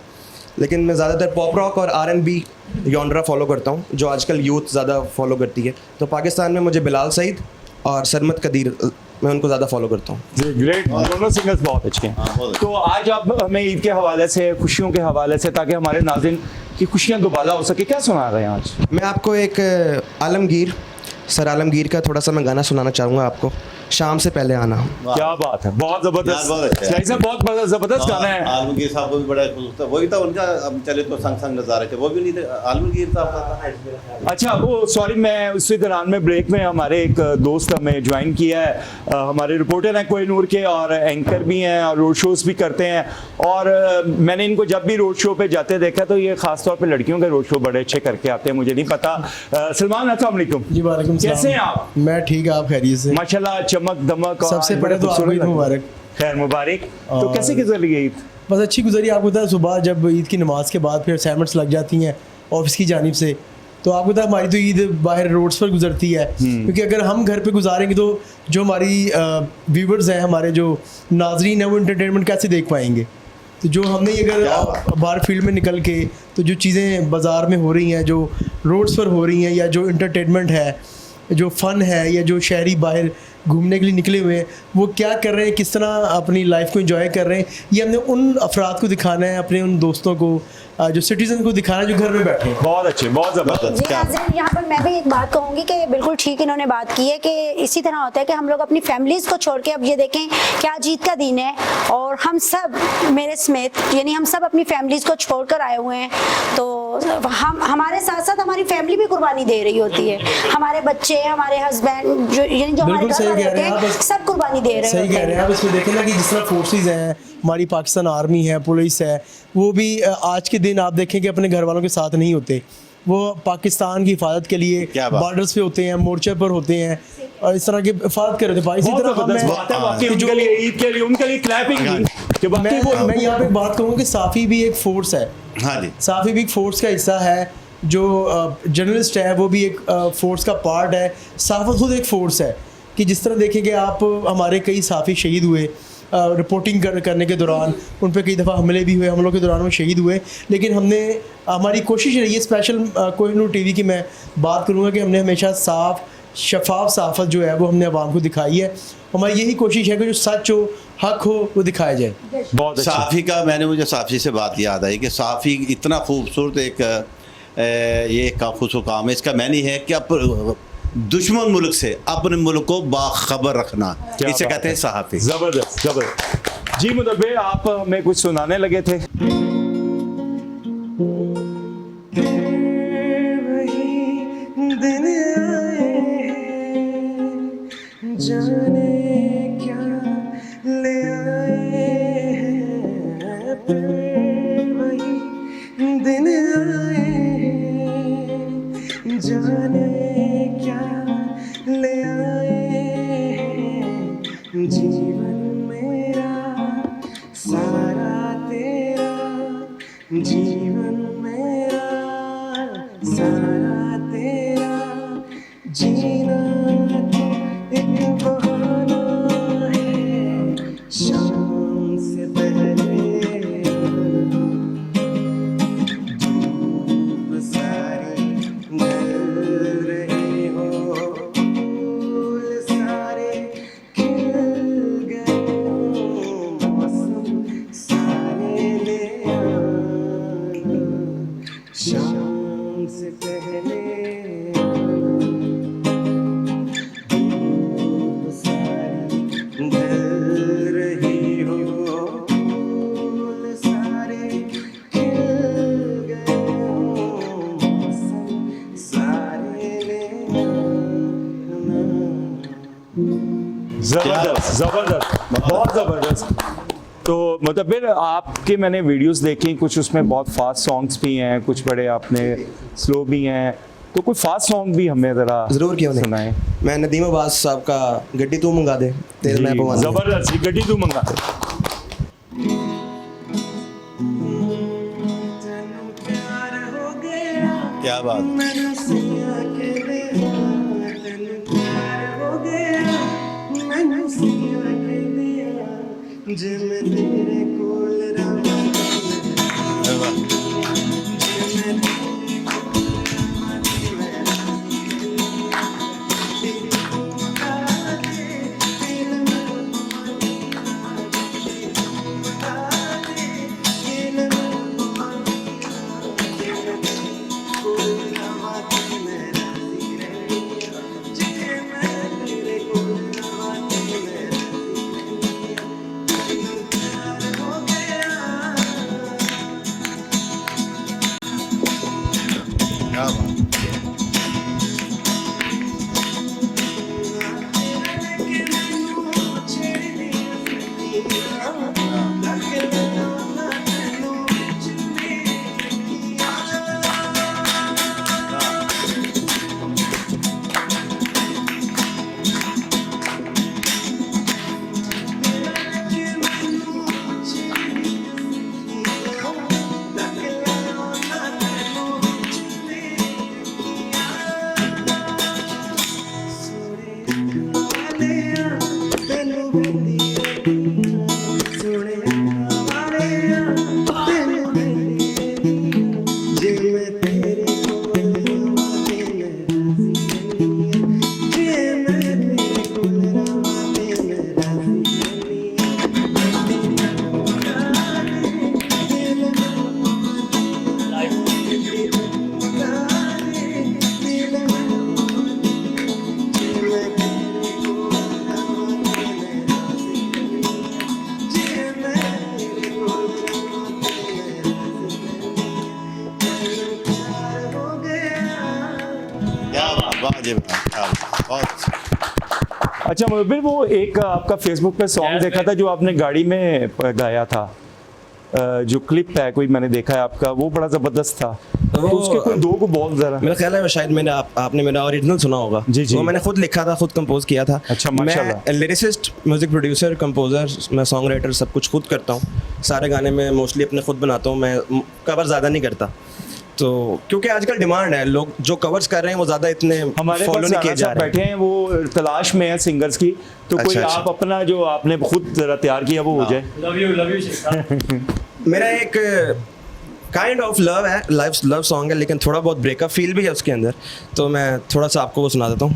लेकिन मैं ज़्यादातर पॉप रॉक और R&B जॉनरा फॉलो करता हूँ, जो आजकल यूथ ज़्यादा फॉलो करती है। तो पाकिस्तान में मुझे बिलाल सईद और सरमत कदीर, मैं उनको ज़्यादा फॉलो करता हूँ। ग्रेट, दोनों सिंगर्स बहुत अच्छे हैं। तो आज आप हमें ईद के हवाले से, खुशियों के हवाले से, ताकि हमारे नाज़रीन की खुशियाँ दोबारा हो सके, क्या सुना रहे हैं आज? मैं आपको एक आलमगीर, सर आलमगीर का थोड़ा सा मैं गाना सुनाना चाहूँगा आपको, शाम से पहले आना। क्या बात है, बहुत जबरदस्त, बहुत जबरदस्त गाना है। आलमगीर साहब को भी बड़ा खुश था, वही था उनका। अब चले तो संग संग नजारे थे, वो भी नहीं थे, आलमगीर साहब का। अच्छा, वो सॉरी, मैं उसी दौरान में ब्रेक में हमारे एक दोस्त हमें ज्वाइन किया है, हमारे रिपोर्टर हैं कोहिनूर के, और एंकर भी हैं और रोड शोज भी करते हैं। और मैंने इनको जब भी रोड शो पे जाते देखा तो ये खास तौर पे लड़कियों के रोड शो बड़े अच्छे करके आते हैं, मुझे नहीं पता। सलमान, अस्सलाम वालेकुम। जी वालेकुम सलाम। कैसे हैं आप? मैं ठीक है, आप खैरियत से? माशाल्लाह, चमक दमक। और सबसे पहले तो आपको ईद मुबारक। खैर मुबारक। तो कैसे गुजरी ईद? बस अच्छी गुजरी। आपको पता है सुबह जब ईद की नमाज के बाद फिर असाइनमेंट्स लग जाती हैं ऑफिस की जानिब से, तो आपको पता है हमारी तो ईद बाहर रोड्स पर गुजरती है, क्योंकि अगर हम घर पे गुजारेंगे तो जो हमारी व्यूवर्स हैं, हमारे जो नाजरीन हैं, वो इंटरटेनमेंट कैसे देख पाएंगे। तो जो हमने अगर बाहर फील्ड में निकल के तो जो चीज़ें बाज़ार में हो रही हैं, जो रोड्स पर हो रही हैं, या जो इंटरटेनमेंट है, जो फ़न है, या जो शहरी बाहर घूमने के लिए निकले हुए हैं, वो क्या कर रहे हैं, किस तरह अपनी लाइफ को एंजॉय कर रहे हैं, ये हमने उन अफराद को दिखाना है, अपने उन दोस्तों को, जो सिटीजन को दिखाना है जो घर में बैठे हैं। बहुत अच्छे, बहुत ज़बरदस्त। जी नाज़रीन, यहाँ पर मैं भी एक बात कहूँगी कि बिल्कुल ठीक इन्होंने बात की है कि इसी तरह होता है कि हम लोग अपनी फैमिलीज़ को छोड़ के, अब ये देखें कि आज ईद का दिन है और हम सब, मेरे समेत, यानी हम सब अपनी फैमिलीज़ को छोड़कर आए हुए हैं, तो हम, हमारे साथ साथ हमारी फैमिली भी कुर्बानी दे रही होती है, हमारे बच्चे, हमारे हस्बैंड, जो यानी जो हमारे घर वाले होते हैं, सब कुर्बानी दे रहे सही कह रहे हैं आप। इसमें देखें ना कि जिस तरह फोर्सेस हैं, हमारी पाकिस्तान आर्मी है, पुलिस है, वो भी आज के दिन आप देखें कि अपने घर वालों के साथ नहीं होते, वो पाकिस्तान की हिफाजत के लिए बॉर्डर्स पे होते हैं, मोर्चे पर होते हैं, और इस तरह की हिफाजत कर रहे थे। इसी तरह मैं यहाँ पे बात कहूँगा कि साफ़ी भी एक फोर्स है। हाँ जी, साफ़ी भी एक फोर्स का हिस्सा है, जो जर्नलिस्ट है वो भी एक फोर्स का पार्ट है। साफ़त खुद एक फोर्स है कि जिस तरह देखें कि आप, हमारे कई साफ़ी शहीद हुए रिपोर्टिंग करने के दौरान, उन पर कई दफ़ा हमले भी हुए, हमलों के दौरान वो शहीद हुए, लेकिन हमने, हमारी कोशिश रही है, स्पेशल कोहिनूर टीवी की मैं बात करूँगा कि हमने हमेशा साफ़ शफाफ साफ़त जो है वो हमने आवाम को दिखाई है। हमारी यही कोशिश है कि जो सच हो, हक हो, वो दिखाया जाए। बहुत साफ़ी का, मुझे साफ़ी से बात याद आई कि साफ़ी इतना खूबसूरत एक ये काफूस काम है। इसका मैंने है कि अब दुश्मन मुल्क से अपने मुल्क को बाखबर रखना, इसे कहते हैं सहाफ़ी। जबरदस्त, जबरदस्त। जी मुदब्बिर, आप हमें कुछ सुनाने लगे थे। जाने क्या ले आए हैं, वही दिन आए हैं, जाने क्या ले आए हैं, जीवन मेरा जीवन मेरा सारा तेरा जीना तो एक बहाना है शाम से पहले धूप सारी ढल रही हो फूल सारे खिल गए हो मौसम सारे ले आना शाम से पहले धूप सारी ढल रही हो फूल सारे खिल गए हो मौसम सारे ले आना। जबरदस्त जबरदस्त बहुत जबरदस्त। तो मतलब फिर आपके मैंने वीडियोस देखी, कुछ उसमें बहुत फास्ट सॉन्ग्स भी हैं, कुछ बड़े आपने स्लो भी हैं, तो कोई फास्ट सॉन्ग भी हमें जरा जरूर क्यों नहीं सुनाएं। मैं नदीम अब्बास साहब का गड्डी तू मंगा दे तेल मैं पवा दूं। जबरदस्त, ये गड्डी तू मंगा दे। क्या बात। क्या बात। अच्छा मुबीर, वो एक आपका फेसबुक पे सॉन्ग देखा था जो आपने गाड़ी में गाया था, जो क्लिप है कोई मैंने देखा है आपका, वो बड़ा जबरदस्त था। तो उसके कोई दो को बोल जरा। मेरा ख्याल है शायद मैंने आपने मेरा ओरिजिनल सुना होगा। जी जी। वो मैंने खुद लिखा था, खुद कंपोज किया था। अच्छा माशाल्लाह। मैं लिरिसिस्ट, म्यूजिक प्रोड्यूसर, कंपोजर, मैं सॉन्ग राइटर सब कुछ खुद करता हूँ। सारे गाने मैं मोस्टली अपने खुद बनाता हूँ, मैं कवर ज़्यादा नहीं करता। तो क्योंकि आजकल डिमांड है, लोग जो कवर्स कर रहे हैं वो ज़्यादा इतने हमारे फॉलो नहीं किए जा रहे बैठे हैं, वो तलाश में है सिंगर्स की, तो कोई अच्छा। आप अपना जो आपने खुद जरा तैयार किया वो हो जाए। लव यू मेरा एक काइंड ऑफ लव है, लव सॉन्ग है, लेकिन थोड़ा बहुत ब्रेकअप फील भी है उसके अंदर, तो मैं थोड़ा सा आपको वो सुना देता हूँ।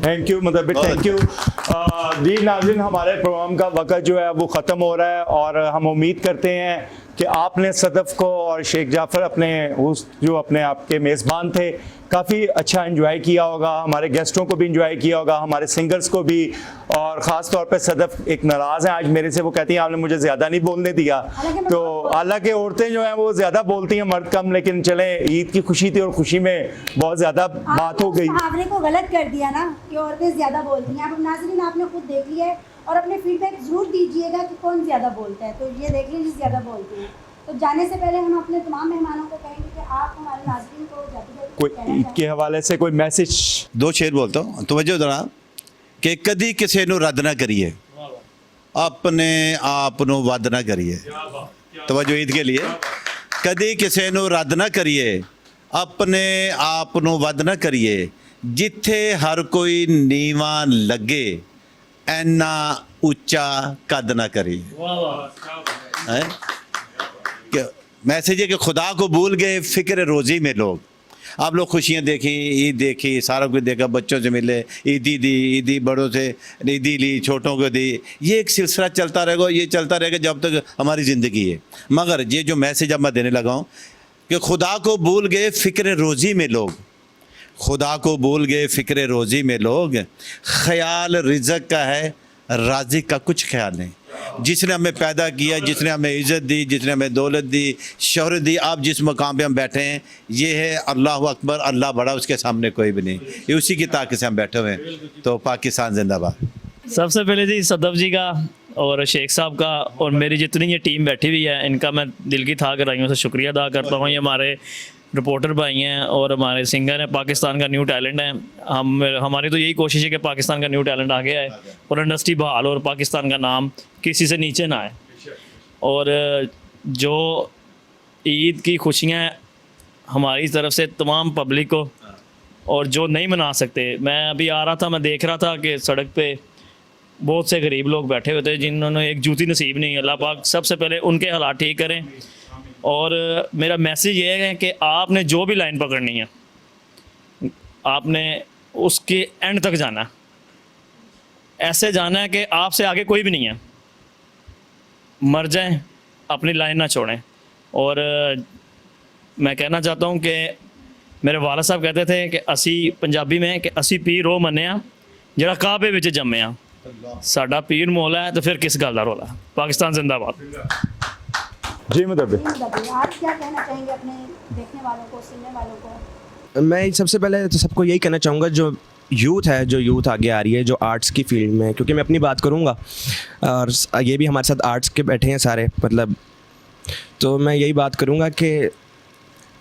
थैंक यू मतलब थैंक यू। जी नाज़रीन, हमारे प्रोग्राम का वक्त जो है वो ख़त्म हो रहा है और हम उम्मीद करते हैं कि आपने सदफ़ को और शेख जाफ़र अपने उस जो अपने आपके मेज़बान थे काफ़ी अच्छा एंजॉय किया होगा, हमारे गेस्टों को भी एंजॉय किया होगा, हमारे सिंगर्स को भी। और ख़ास तौर पे सदफ़ एक नाराज़ हैं आज मेरे से, वो कहती हैं आपने मुझे ज़्यादा नहीं बोलने दिया। तो हालांकि औरतें जो हैं वो ज़्यादा बोलती हैं, मर्द कम, लेकिन चलें, ईद की खुशी थी और खुशी में बहुत ज़्यादा बात हो गई। मुहावरे को गलत कर दिया ना कि औरतें ज़्यादा बोलती हैं। अब नाज़रीन आपने खुद देख लिया है और अपने फीडबैक ज़रूर दीजिएगा कि कौन ज़्यादा बोलता है। तो ये देख लीजिए ज़्यादा बोलती हैं। तो जाने से पहले हम अपने तमाम मेहमानों को कहेंगे कि आप हमारे नाज़रीन को कोई ईद के हवाले से कोई मैसेज। दो शेर बोलता हूँ, तवज्जो देना कि कदी किसी नू रद्द ना करिए, अपने आप नू वध ना करिए। तवज्जो ईद के लिए, कदी किसी नू रद्द ना करिए, अपने आप नू वध ना करिए, जिथे हर कोई नीवा लगे, ऐना उच्चा कद ना करिए। मैसेज है कि खुदा को भूल गए फिक्र रोज़ी में लोग। आप लोग खुशियाँ देखी, ईद देखी, सारा कुछ देखा, बच्चों से मिले, ईदी दी, ईदी बड़ों से ईदी ली, छोटों को दी, ये एक सिलसिला चलता रहेगा, ये चलता रहेगा जब तक हमारी ज़िंदगी है। मगर ये जो मैसेज अब मैं देने लगा हूँ कि खुदा को भूल गए फ़िक्र रोज़ी में लोग, खुदा को भूल गए फ़िक्र रोज़ी में लोग, ख़याल रिज़्क़ का है, राज़िक़ का कुछ ख्याल नहीं। जिसने हमें पैदा किया, जिसने हमें इज़्ज़त दी, जिसने हमें दौलत दी, शोहरत दी, आप जिस मकाम पे हम बैठे हैं ये है अल्लाह अकबर, अल्लाह बड़ा, उसके सामने कोई भी नहीं, ये उसी की ताकत से हम बैठे हुए हैं। तो पाकिस्तान जिंदाबाद। सबसे पहले जी सदफ़ जी का और शेख साहब का और मेरी जितनी ये टीम बैठी हुई है, इनका मैं दिल की था गहराइयों से शुक्रिया अदा करता हूँ। ये हमारे रिपोर्टर भाई हैं और हमारे सिंगर हैं, पाकिस्तान का न्यू टैलेंट है। हमारी तो यही कोशिश है कि पाकिस्तान का न्यू टैलेंट आगे आए और इंडस्ट्री बहाल और पाकिस्तान का नाम किसी से नीचे ना आए। और जो ईद की खुशियाँ हमारी तरफ से तमाम पब्लिक को, और जो नहीं मना सकते, मैं अभी आ रहा था, मैं देख रहा था कि सड़क पे बहुत से गरीब लोग बैठे हुए थे जिन्होंने एक जूती नसीब नहीं। अल्लाह पाक सबसे पहले उनके हालात ठीक करें। और मेरा मैसेज ये है कि आपने जो भी लाइन पकड़नी है, आपने उसके एंड तक जाना है, ऐसे जाना है कि आपसे आगे कोई भी नहीं है, मर जाएं, अपनी लाइन ना छोड़ें। और मैं कहना चाहता हूँ कि मेरे वाला साहब कहते थे कि असी पंजाबी में कि असी पीर वो मन्ने आ जिहड़ा काबे विच जम्मे आ। साडा पीर मौला है तो फिर किस गल दा रौला। पाकिस्तान जिंदाबाद। जी मुदब्बिर, आप क्या कहना चाहेंगे अपने देखने वालों को, सुनने वालों को? मैं सबसे पहले तो सबको यही कहना चाहूँगा, जो यूथ है, जो यूथ आगे आ रही है, जो आर्ट्स की फील्ड में, क्योंकि मैं अपनी बात करूँगा और ये भी हमारे साथ आर्ट्स के बैठे हैं सारे, मतलब, तो मैं यही बात करूँगा कि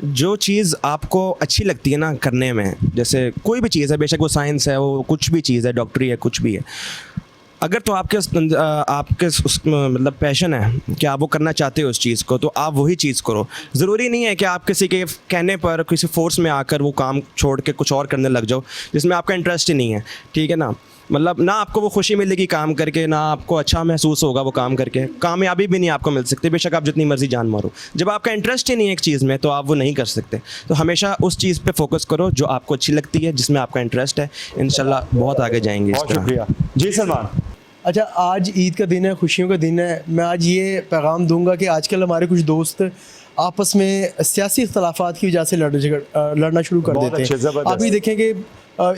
जो चीज़ आपको अच्छी लगती है ना करने में, जैसे कोई भी चीज़ है, बेशक वो साइंस है, वो कुछ भी चीज़ है, डॉक्टरी है, कुछ भी है, अगर तो आपके मतलब पैशन है कि आप वो करना चाहते हो उस चीज़ को, तो आप वही चीज़ करो। ज़रूरी नहीं है कि आप किसी के कहने पर, किसी फोर्स में आकर वो काम छोड़ के कुछ और करने लग जाओ जिसमें आपका इंटरेस्ट ही नहीं है, ठीक है ना। मतलब ना आपको वो खुशी मिलेगी काम करके, ना आपको अच्छा महसूस होगा वो काम करके, कामयाबी भी नहीं आपको मिल सकती, बेशक आप जितनी मर्जी जान मारो। जब आपका इंटरेस्ट ही नहीं है एक चीज़ में तो आप वो नहीं कर सकते। तो हमेशा उस चीज़ पे फोकस करो जो आपको अच्छी लगती है, जिसमें आपका इंटरेस्ट है, इंशाल्लाह बहुत आगे जाएंगे। बहुत शुक्रिया। जी सलमान। अच्छा, आज ईद का दिन है, खुशियों का दिन है। मैं आज ये पैगाम दूंगा कि आजकल हमारे कुछ दोस्त आपस में सियासी इख्तलाफात की वजह से लड़ना शुरू कर देते हैं। आप ये देखें कि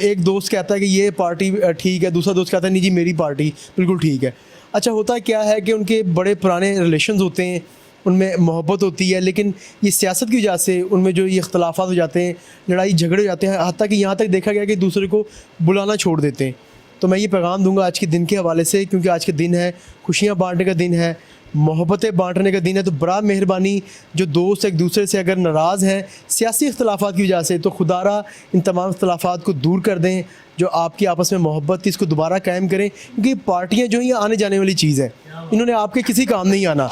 एक दोस्त कहता है कि ये पार्टी ठीक है, दूसरा दोस्त कहता है नहीं जी मेरी पार्टी बिल्कुल ठीक है। अच्छा, होता क्या है कि उनके बड़े पुराने रिलेशंस होते हैं, उनमें मोहब्बत होती है, लेकिन ये सियासत की वजह से उनमें जो ये इख्तलाफात हो जाते हैं, लड़ाई झगड़े हो जाते हैं, हत्ता कि यहाँ तक देखा गया कि दूसरे को बुलाना छोड़ देते हैं। तो मैं ये पैगाम दूंगा आज के दिन के हवाले से, क्योंकि आज के दिन है खुशियाँ बांटने का दिन है, मोहब्बतें बांटने का दिन है। तो बड़ा मेहरबानी, जो दोस्त एक दूसरे से अगर नाराज़ हैं सियासी इख्तलाफात की वजह से, तो खुदारा इन तमाम इख्तलाफात को दूर कर दें। जो आपकी आपस में मोहब्बत थी इसको दोबारा कायम करें, क्योंकि पार्टियाँ जो हैं आने जाने वाली चीज़ है, इन्होंने आपके किसी काम नहीं आना।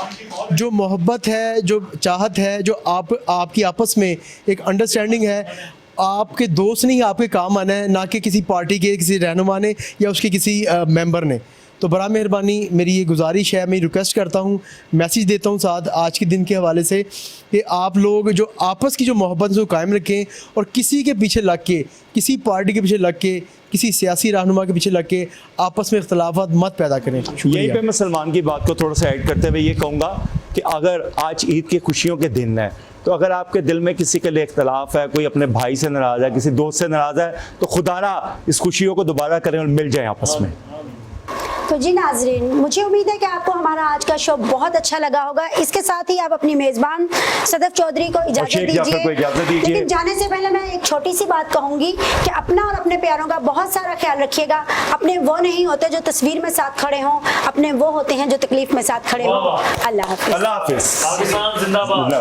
जो मोहब्बत है, जो चाहत है, जो आपकी आपस में एक अंडरस्टैंडिंग है, आपके दोस्त नहीं आपके काम आना है, ना कि किसी पार्टी के किसी रहनुमा ने या उसके किसी मेंबर ने। तो बड़ा मेहरबानी मेरी ये गुजारिश है, मैं रिक्वेस्ट करता हूँ, मैसेज देता हूँ साथ आज के दिन के हवाले से कि आप लोग जो आपस की जो मोहब्बत है वो कायम रखें और किसी के पीछे लग के, किसी पार्टी के पीछे लग के, किसी सियासी रहनुमा के पीछे लग के आपस में इख्तलाफात मत पैदा करें। यहीं पे मैं सलमान की बात को थोड़ा सा ऐड करते हुए ये कहूँगा कि अगर आज ईद की खुशियों के दिन है तो अगर आपके दिल में किसी के लिए इख्तलाफ है, कोई अपने भाई से नाराज़ है, किसी दोस्त से नाराज़ है, तो खुदा ना इस खुशियों को दोबारा करें और मिल जाएं आपस में। तो जी नाजरीन, मुझे उम्मीद है कि आपको हमारा आज का शो बहुत अच्छा लगा होगा। इसके साथ ही आप अपनी मेज़बान सदफ चौधरी को इजाज़त दीजिए। लेकिन जाने से पहले मैं एक छोटी सी बात कहूँगी कि अपना और अपने प्यारों का बहुत सारा ख्याल रखिएगा। अपने वो नहीं होते जो तस्वीर में साथ खड़े हों, अपने वो होते हैं जो तकलीफ में साथ खड़े हों। अल्लाह हाफ़िज़। पाकिस्तान जिंदाबाद।